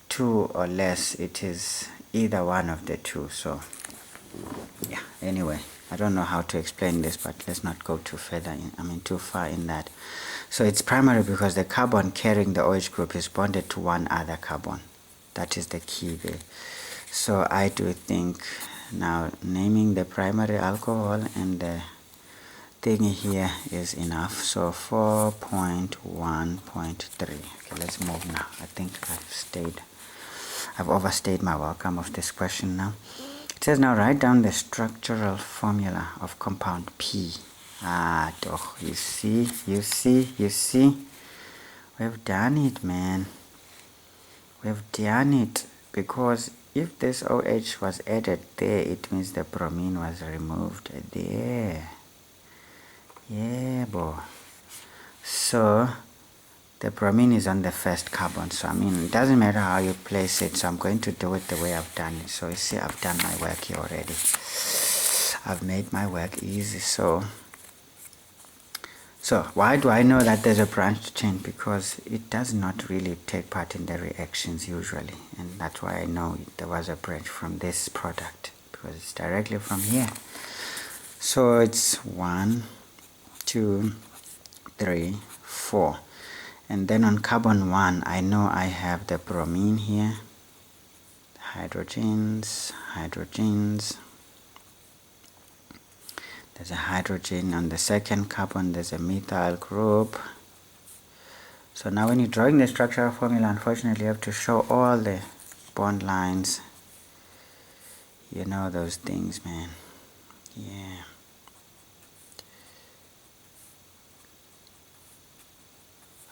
[SPEAKER 1] 2 or less, it is either one of the two. So yeah, anyway, I don't know how to explain this, but let's not go too too far in that. So it's primary because the carbon carrying the OH group is bonded to one other carbon. That is the key there. So I do think now naming the primary alcohol and the thing here is enough. So 4.1.3. Okay, let's move now. I think I've overstayed my welcome of this question now. It says now write down the structural formula of compound P. You see, we've done it, man. We've done it, because if this OH was added there, it means the bromine was removed there. Yeah, boy. So the bromine is on the first carbon, so it doesn't matter how you place it, so I'm going to do it the way I've done it. So you see, I've done my work here already. I've made my work easy. So why do I know that there's a branched chain? Because it does not really take part in the reactions usually, and that's why I know there was a branch from this product, because it's directly from here. So it's 1, 2, 3, 4. And then on carbon 1, I know I have the bromine here, hydrogens. There's a hydrogen on the second carbon, there's a methyl group. So now when you're drawing the structural formula, unfortunately you have to show all the bond lines. You know those things, man. Yeah.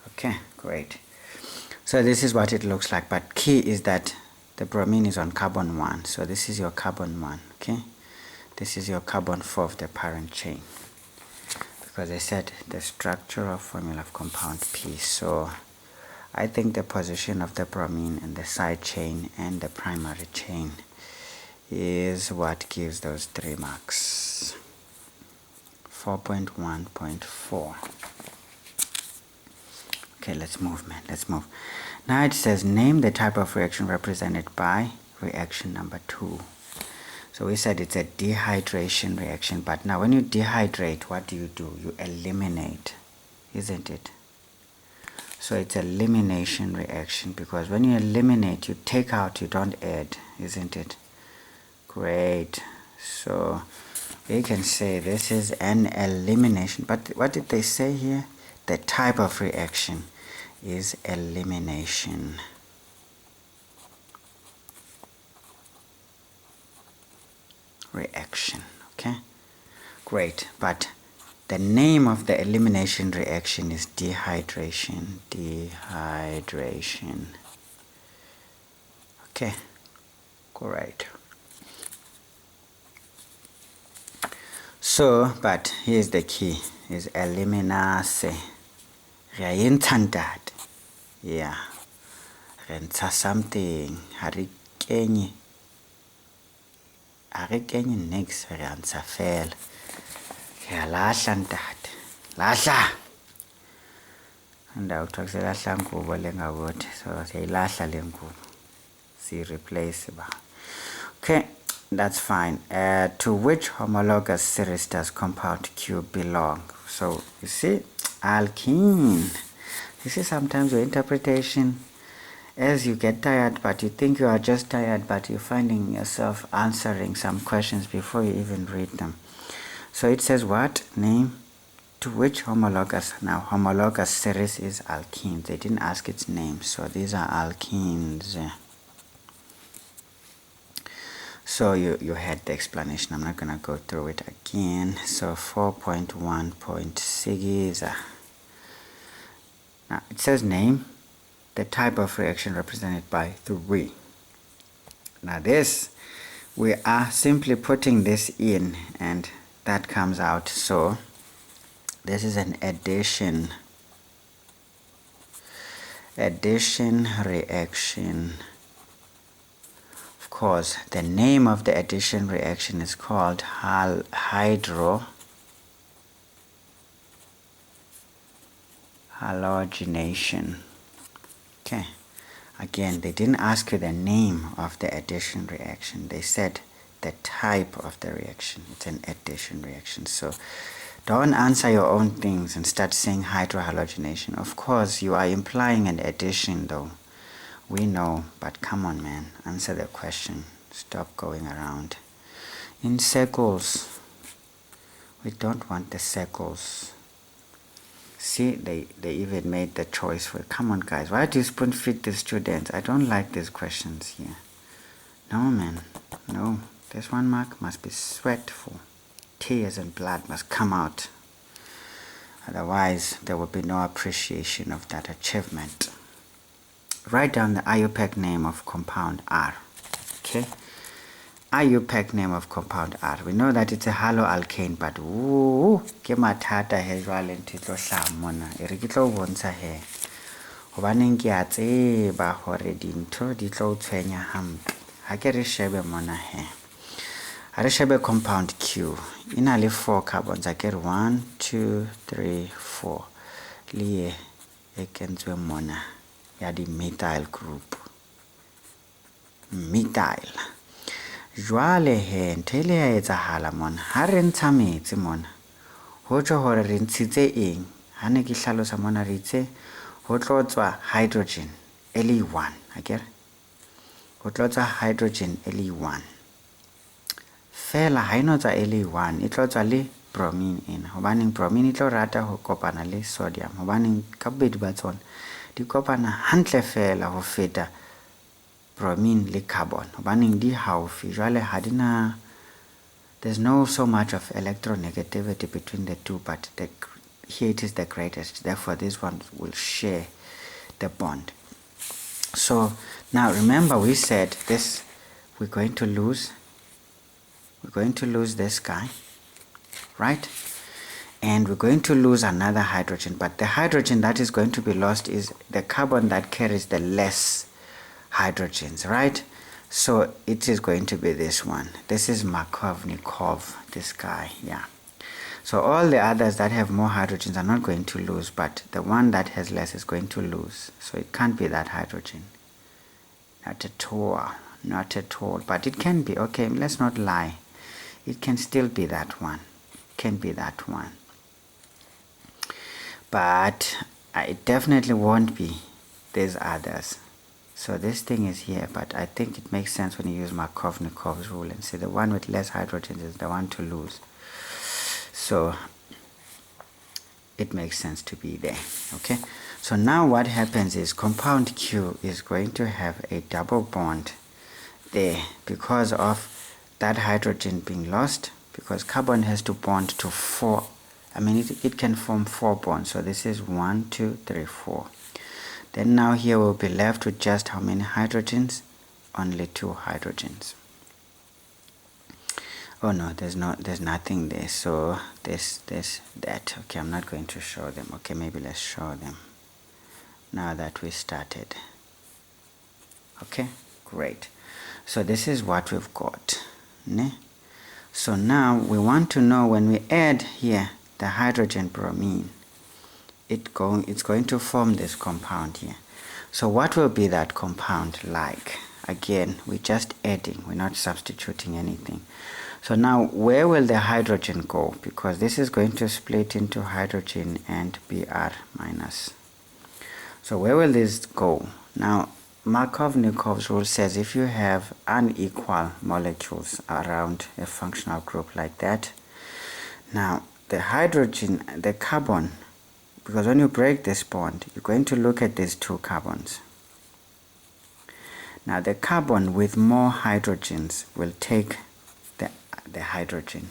[SPEAKER 1] Okay, great. So this is what it looks like, but key is that the bromine is on carbon 1. So this is your carbon 1, okay? This is your carbon 4 of the parent chain, because I said the structural formula of compound P. So I think the position of the bromine in the side chain and the primary chain is what gives those 3 marks. 4.1.4. Okay, let's move, man. Let's move. Now it says name the type of reaction represented by reaction number 2. So we said it's a dehydration reaction, but now when you dehydrate, what do? You eliminate, isn't it? So it's elimination reaction, because when you eliminate, you take out, you don't add, isn't it? Great. So we can say this is an elimination. But what did they say here? The type of reaction is elimination. Reaction. Okay, great. But the name of the elimination reaction is dehydration. Dehydration. Okay, great. So, but here's the key, is eliminase. Yeah, rentsha something. Harikenye next rentsha fela. Lahla ntate. Lahla. Ndawo kuthiwa selahla ngubo lengakuthi. So siyayilahla le ngubo. Replace ba. Okay, that's fine. To which homologous series does compound Q belong? So you see, alkene. You see, sometimes your interpretation, as you get tired, but you think you are just tired, but you're finding yourself answering some questions before you even read them. So it says what? Name to which homologous. Now homologous series is alkenes. They didn't ask its name, so these are alkenes. So you had the explanation. I'm not going to go through it again. So 4.1.6. Now it says name the type of reaction represented by 3. Now this, we are simply putting this in and that comes out. So this is an addition reaction. Of course, the name of the addition reaction is called halogenation. Okay, again, they didn't ask you the name of the addition reaction. They said the type of the reaction. It's an addition reaction. So don't answer your own things and start saying hydrohalogenation. Of course, you are implying an addition though. We know, but come on, man. Answer the question. Stop going around in circles. We don't want the circles. See, they even made the choice for, come on guys, why do you spoon feed the students? I don't like these questions here. No, man. No. This 1 mark must be sweatful. Tears and blood must come out. Otherwise, there will be no appreciation of that achievement. Write down the IUPAC name of compound R. Okay? IUPAC name of compound R. We know that it's a haloalkane, but ke mathata he jwale ntitlo hla mona. E re ke tlo bontsha he. Hobaneng ke a tseba hore dintho di tlo tshwenya hampe. Ha ke re shebe mona he. Ha re shebe compound Q. Ina le 4 carbons. Ha ke re 1, 2, 3, 4. Liye e kentswe mona ya di methyl group. Methyl. Jwale he ntele ya etsahala mona. Ha re ntsha metsi mona. Ho tjho hore re ntshitse eng? Ha ne ke hlalosa mona re itse ho tlotswa hydrogen Le1. Ha ke re? Ho tlotswa hydrogen Le1. Fela ha ino tsa Le1 e tlotswa le bromine ena. Hobaneng bromine e tlo rata ho kopana le sodium. Hobaneng ka bobedi ba tsona di kopana hantle fela ho feta bromine le carbon. Hobaneng di haufi. Jwale ha dina, there's no so much of electronegativity between the two, but here it is the greatest. Therefore this one will share the bond. So now remember we said this, we're going to lose this guy, right? and we're going to lose another hydrogen, but the hydrogen that is going to be lost is the carbon that carries the less hydrogens, right? So it is going to be this one. This is Markovnikov, this guy, yeah. So all the others that have more hydrogens are not going to lose, but the one that has less is going to lose. So it can't be that hydrogen. Not at all, not at all. But it can be, okay, let's not lie. It can still be that one. It can be that one. But it definitely won't be these others. So this thing is here, but I think it makes sense when you use Markovnikov's rule and say the one with less hydrogens is the one to lose. So it makes sense to be there. Okay, so now what happens is compound Q is going to have a double bond there because of that hydrogen being lost, because carbon has to bond to 4. I mean it can form 4 bonds. So this is 1, 2, 3, 4. Then now here we'll be left with just how many hydrogens? Only 2 hydrogens. Oh no, there's nothing there. So this, that. Okay, I'm not going to show them. Okay, maybe let's show them now that we started. Okay, great. So this is what we've got. Ne? So now we want to know when we add here the hydrogen bromine, it's going to form this compound here. So what will be that compound like? Again, we're just adding, we're not substituting anything. So now where will the hydrogen go? Because this is going to split into hydrogen and Br minus. So where will this go? Now Markovnikov's rule says if you have unequal molecules around a functional group like that, now the hydrogen, the carbon, because when you break this bond, you're going to look at these 2 carbons. Now the carbon with more hydrogens will take the hydrogen,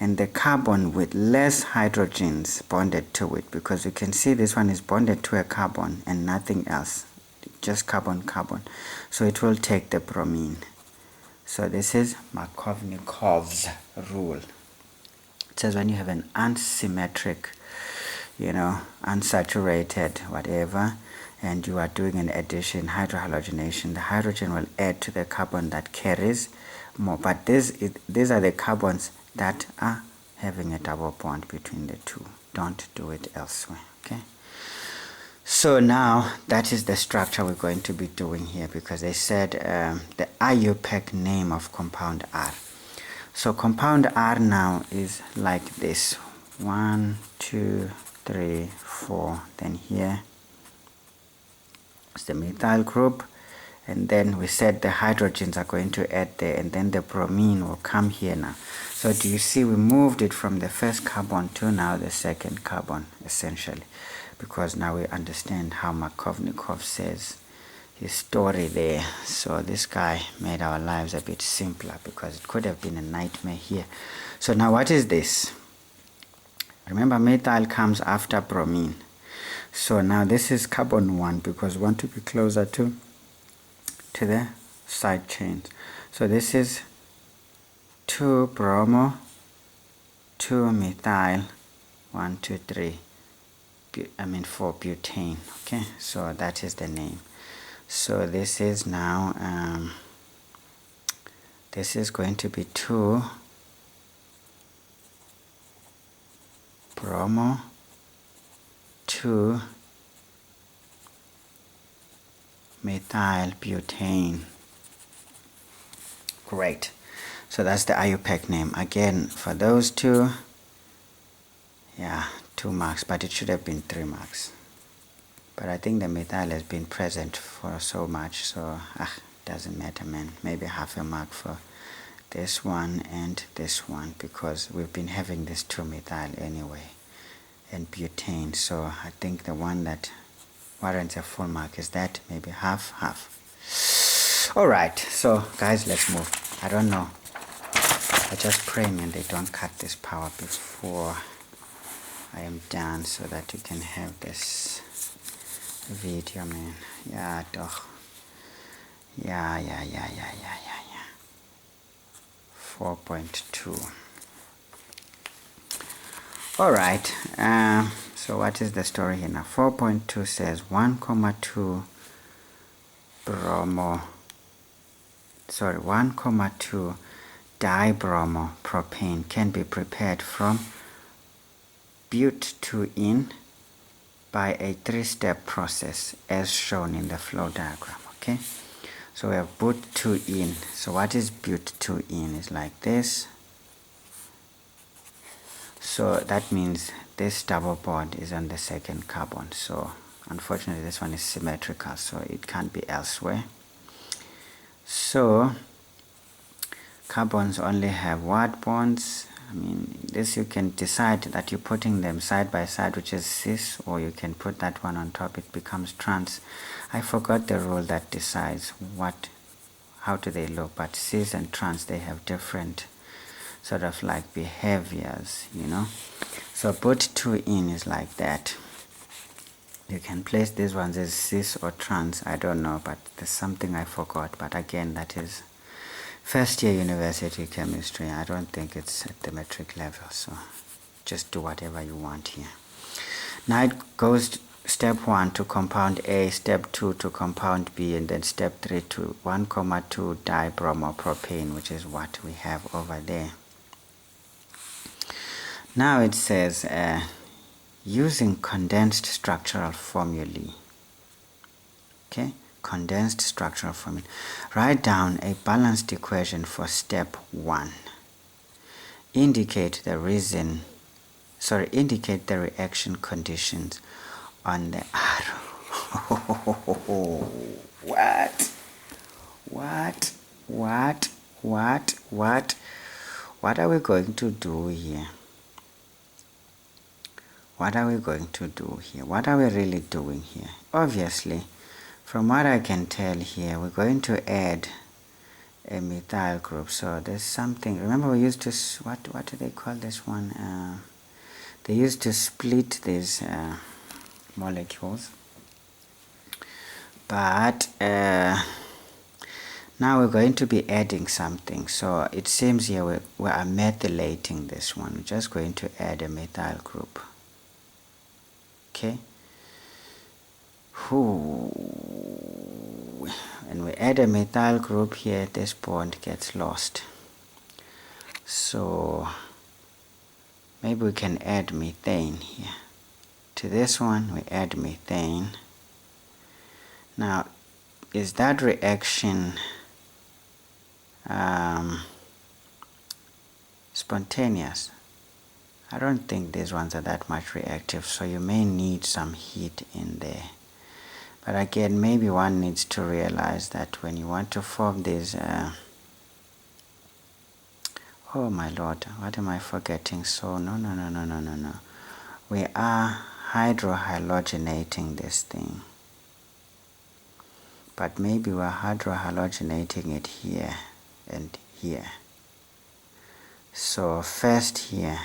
[SPEAKER 1] and the carbon with less hydrogens bonded to it, because you can see this one is bonded to a carbon and nothing else, just carbon. So it will take the bromine. So this is Markovnikov's rule. It says when you have an unsymmetric, unsaturated whatever, and you are doing an addition, hydrohalogenation, the hydrogen will add to the carbon that carries more. But these are the carbons that are having a double bond between the 2. Don't do it elsewhere. Okay, so now that is the structure we're going to be doing here, because they said the IUPAC name of compound R. So compound R now is like this: 1, 2, 3, 4. Then here is the methyl group, and then we said the hydrogens are going to add there, and then the bromine will come here now. So do you see we moved it from the first carbon to now the second carbon, essentially, because now we understand how Markovnikov says his story there. So this guy made our lives a bit simpler, because it could have been a nightmare here. So now what is this? Remember, methyl comes after bromine. So now this is carbon 1, because we want to be closer to the side chains. So this is 2 bromo, 2 methyl, 1, 2, 3, 4 butane. Okay, so that is the name. So this is now this is going to be 2 bromo, 2 methyl butane. Great. So that's the IUPAC name. Again, for those 2, yeah, 2 marks, but it should have been 3 marks. But I think the methyl has been present for so much, so doesn't matter, man. Maybe half a mark for this one and this one, because we've been having this 2 methyl anyway, and butane. So I think the one that warrants a full mark is that, maybe half. Alright, so guys, let's move. I don't know, I just pray, man, they don't cut this power before I am done, so that you can have this video, man. Yeah, doch. Yeah. 4.2. Alright, so what is the story here now? 4.2 says 1,2 dibromopropane can be prepared from but2-ene by a 3-step process as shown in the flow diagram. Okay, so we have but2-ene. So what is but2-ene? Is like this. So that means this double bond is on the second carbon. So unfortunately this one is symmetrical, so it can't be elsewhere. So carbons only have what bonds? I mean, this you can decide that you're putting them side by side, which is cis, or you can put that one on top, it becomes trans. I forgot the rule that decides how do they look, but cis and trans, they have different sort of like behaviors, you know. So but2-ene is like that. You can place these ones as cis or trans, I don't know, but there's something I forgot. But again, that is first year university chemistry. I don't think it's at the metric level, so just do whatever you want here. Now it goes step 1 to compound A, step 2 to compound B, and then step 3 to 1,2 dibromopropane, which is what we have over there. Now it says using condensed structural formulae. Okay, condensed structural formula. Write down a balanced equation for step 1. Indicate the reaction conditions on the arrow. What are we going to do here? What are we going to do here? What are we really doing here? Obviously, from what I can tell here, we're going to add a methyl group. So there's something, remember we used to, what do they call this one? They used to split these molecules. But now we're going to be adding something. So it seems here we are methylating this one. We're just going to add a methyl group. Okay. When we add a methyl group here, this bond gets lost. So maybe we can add methane here. To this one, we add methane. Now, is that reaction spontaneous? I don't think these ones are that much reactive, so you may need some heat in there. But again, maybe one needs to realize that when you want to form these oh my lord, what am I forgetting? So no. We are hydrohalogenating this thing. But maybe we're hydrohalogenating it here and here. So first here,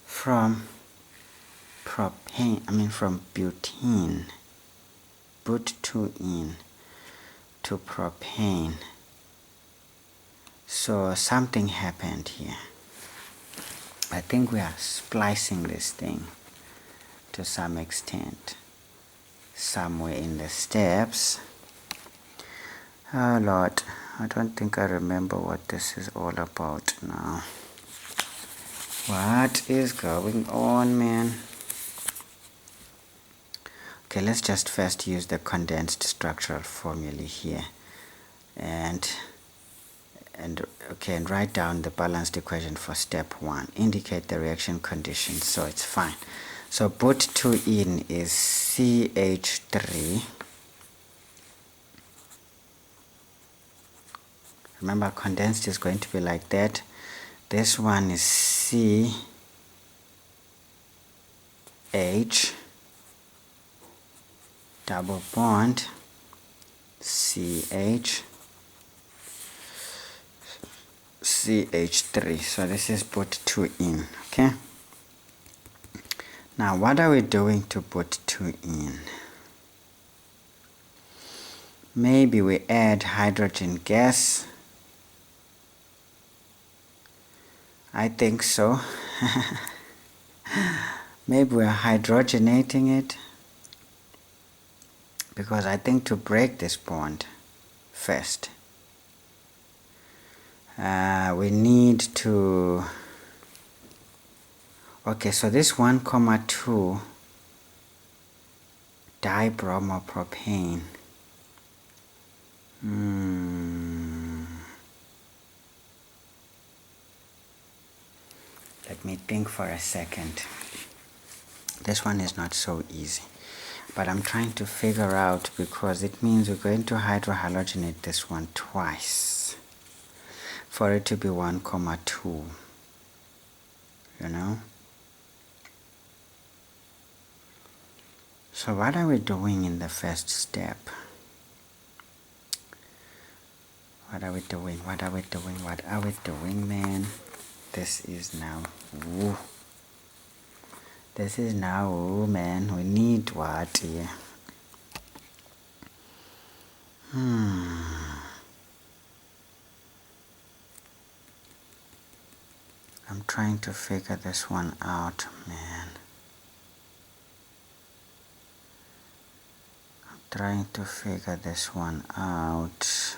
[SPEAKER 1] from butene, but2-ene to propane. So something happened here. I think we are splicing this thing to some extent, somewhere in the steps. Oh Lord, I don't think I remember what this is all about now. What is going on, man? Okay, let's just first use the condensed structural formula here, and write down the balanced equation for step 1. Indicate the reaction conditions, so it's fine. So but2-ene is CH3. Remember, condensed is going to be like that. This one is CH double bond CH CH3. So this is but2-ene. Okay. Now what are we doing to but2-ene? Maybe we add hydrogen gas. I think so. Maybe we're hydrogenating it, because I think to break this bond first, we need to, okay, so this 1,2 dibromopropane, let me think for a second. This one is not so easy, but I'm trying to figure out, because it means we're going to hydrohalogenate this one twice for it to be 1,2, you know. So what are we doing in the first step? What are we doing? What are we doing? What are we doing, man? This is now, ooh. This is now, ooh, man. We need what here? I'm trying to figure this one out, man. I'm trying to figure this one out.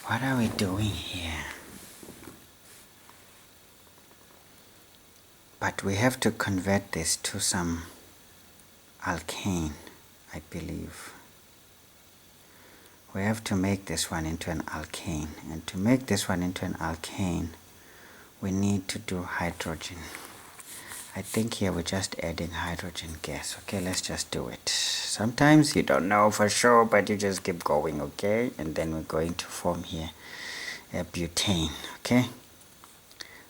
[SPEAKER 1] What are we doing here? But we have to convert this to some alkane, I believe. We have to make this one into an alkane. And to make this one into an alkane, we need to do hydrogen. I think here we're just adding hydrogen gas. Okay, let's just do it. Sometimes you don't know for sure, but you just keep going, okay? And then we're going to form here a butane, okay?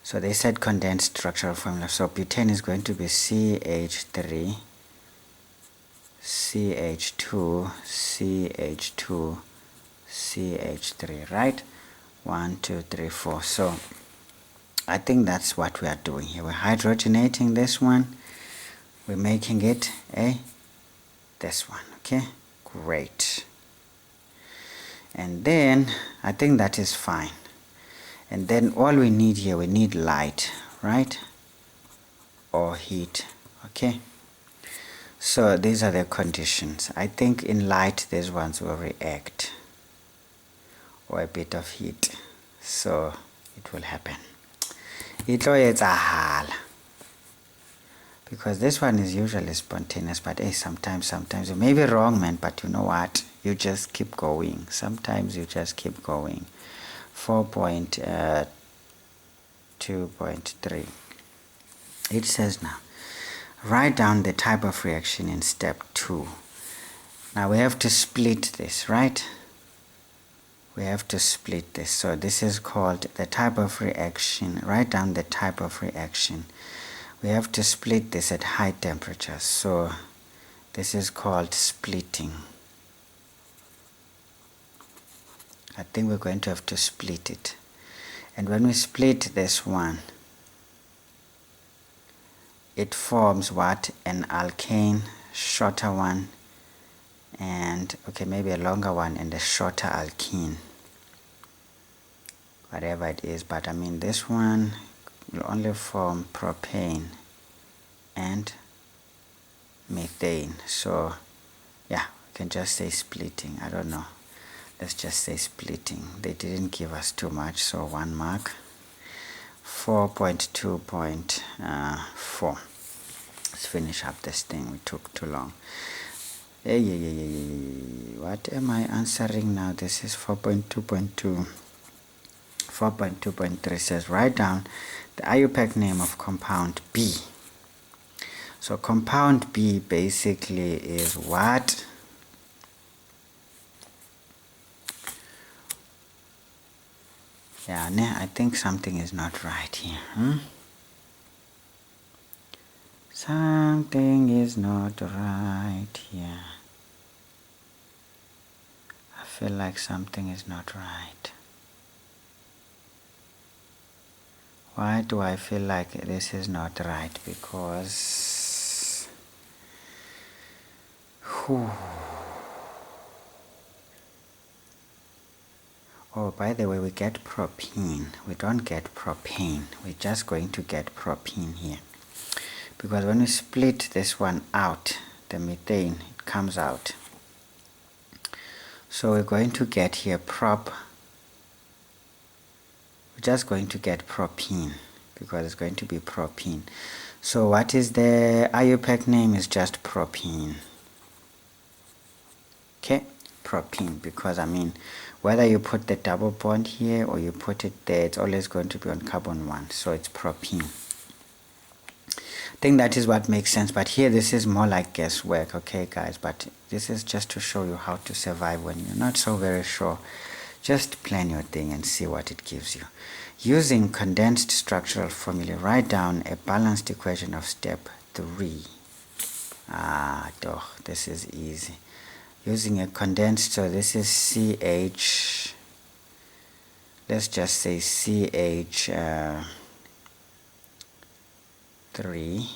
[SPEAKER 1] So they said condensed structural formula. So butane is going to be CH3, CH2, CH2, CH3, right? 1, 2, 3, 4. So I think that's what we are doing here. We're hydrogenating this one. We're making it this one, okay? Great. And then I think that is fine. And then all we need here, we need light, right? Or heat, okay? So these are the conditions. I think in light, these ones will react, or a bit of heat. So it will happen. Because this one is usually spontaneous, but sometimes you may be wrong, man, but you know what? You just keep going. Sometimes you just keep going. 4.2.3. It says now, write down the type of reaction in step 2. Now we have to split this, right? We have to split this. So this is called the type of reaction. Write down the type of reaction. We have to split this at high temperatures. So this is called splitting. I think we're going to have to split it. And when we split this one, it forms what? An alkane, shorter one, and okay, maybe a longer one and a shorter alkene. Whatever it is, but I mean this one will only form propane and methane. So yeah, we can just say splitting. I don't know. Let's just say splitting. They didn't give us too much, so 1 mark. 4.2.4. Let's finish up this thing. We took too long. What am I answering now? This is 4.2.2. 4.2.3 says write down the IUPAC name of compound B. So compound B basically is what? Yeah, I think something is not right here. Something is not right here. I feel like something is not right. Why do I feel like this is not right? Because Oh, by the way, we get propene. We don't get propane. We're just going to get propene here. Because when we split this one out, the methane, it comes out. So we're going to get here we're just going to get propene because it's going to be propene. So what is the IUPAC name? Is just propene. Okay, propene, because I mean, whether you put the double bond here or you put it there, it's always going to be on carbon 1, so it's propene. I think that is what makes sense, but here this is more like guesswork, okay guys, but this is just to show you how to survive when you're not so very sure. Just plan your thing and see what it gives you. Using condensed structural formula, write down a balanced equation of step 3. This is easy. Using a condensed, so this is CH, let's just say CH 3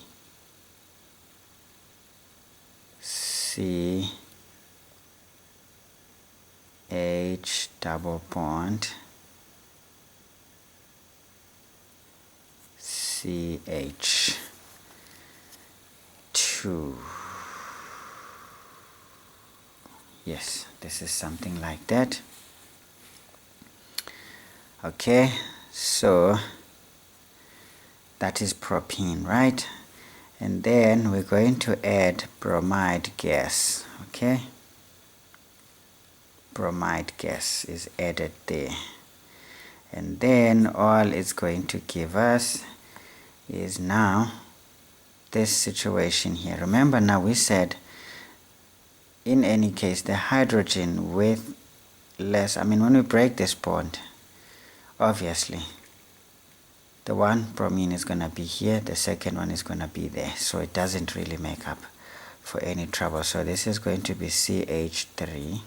[SPEAKER 1] CH double bond CH 2. Yes, this is something like that. Okay, so that is propene, right? And then we're going to add bromide gas. Okay, bromide gas is added there, and then all it's going to give us is now this situation here. Remember, now we said in any case the hydrogen with less, I mean when we break this bond, obviously the one bromine is going to be here, the second one is going to be there, so it doesn't really make up for any trouble. So this is going to be CH3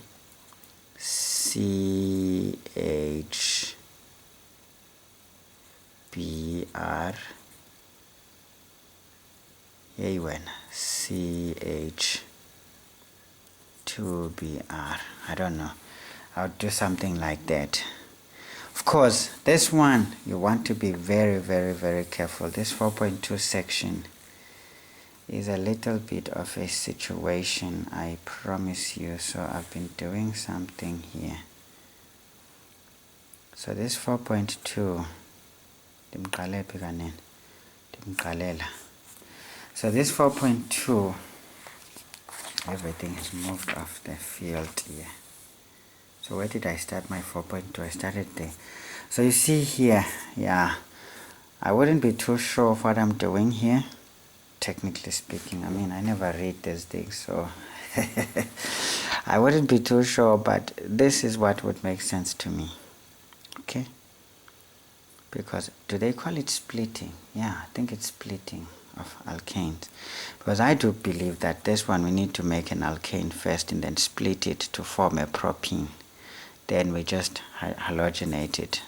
[SPEAKER 1] CHBr, CH2Br. I don't know, I'll do something like that. Of course, this one you want to be very, very, very careful. This 4.2 section is a little bit of a situation, I promise you. So I've been doing something here. So this 4.2, so this 4.2, everything has moved off the field here. So where did I start my 4.2? I started there. So you see here, yeah, I wouldn't be too sure of what I'm doing here, technically speaking. I mean, I never read these things, so I wouldn't be too sure, but this is what would make sense to me. Okay, because do they call it splitting? Yeah, I think it's splitting of alkanes, because I do believe that this one we need to make an alkane first and then split it to form a propene. Then we just halogenate it,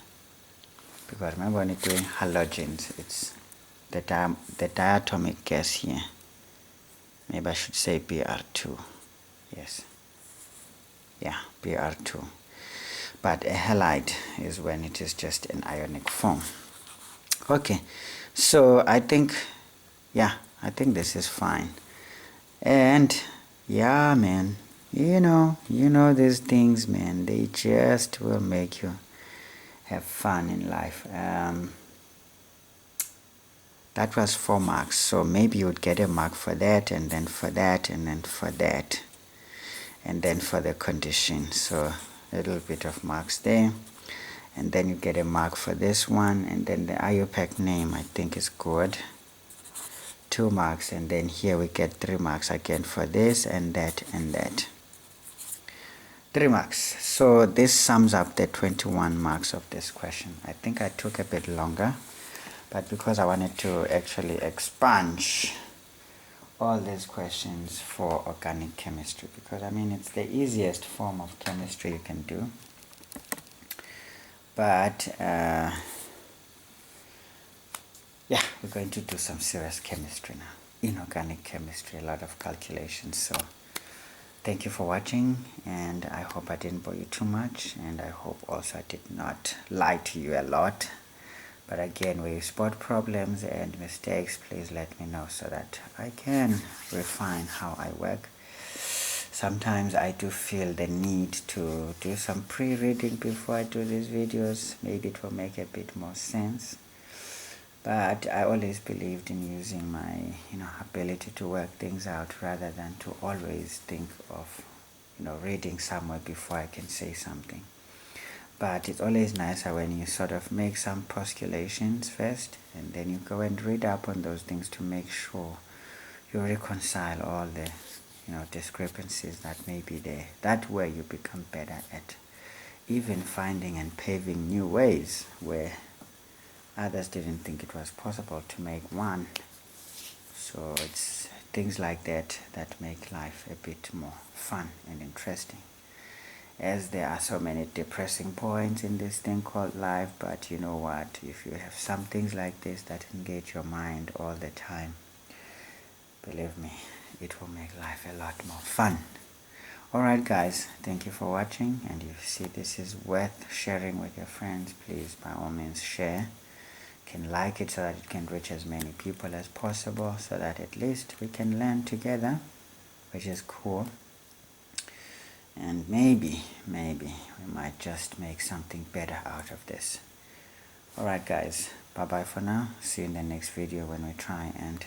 [SPEAKER 1] because remember when you're doing halogens, it's the diatomic gas here. Maybe I should say Br2. Yes, yeah, Br2. But a halide is when it is just an ionic form. Okay, so I think, yeah, I think this is fine. And yeah, man, you know these things, man, they just will make you have fun in life. That was 4 marks, so maybe you would get a mark for that, and then for that, and then for that, and then for the condition. So a little bit of marks there, and then you get a mark for this one, and then the IUPAC name I think is good, 2 marks, and then here we get 3 marks again for this and that and that. 3 marks. So this sums up the 21 marks of this question. I think I took a bit longer, but because I wanted to actually expunge all these questions for organic chemistry, because I mean it's the easiest form of chemistry you can do. But yeah, we're going to do some serious chemistry now, inorganic chemistry, a lot of calculations. So thank you for watching, and I hope I didn't bore you too much, and I hope also I did not lie to you a lot. But again, where you spot problems and mistakes, please let me know so that I can refine how I work. Sometimes I do feel the need to do some pre-reading before I do these videos. Maybe it will make a bit more sense. But I always believed in using my ability to work things out rather than to always think of reading somewhere before I can say something. But it's always nicer when you sort of make some postulations first, and then you go and read up on those things to make sure you reconcile all the discrepancies that may be there. That way you become better at even finding and paving new ways where others didn't think it was possible to make one. So it's things like that that make life a bit more fun and interesting, as there are so many depressing points in this thing called life. But you know what, if you have some things like this that engage your mind all the time, believe me, it will make life a lot more fun. Alright guys, thank you for watching, and if you see this is worth sharing with your friends, please by all means share. You can like it so that it can reach as many people as possible, so that at least we can learn together, which is cool. And maybe we might just make something better out of this. Alright guys, bye bye for now. See you in the next video when we try and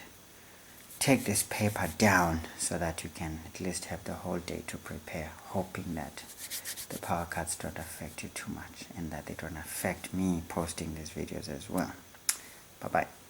[SPEAKER 1] take this paper down so that you can at least have the whole day to prepare, hoping that the power cuts don't affect you too much and that they don't affect me posting these videos as well. Bye bye.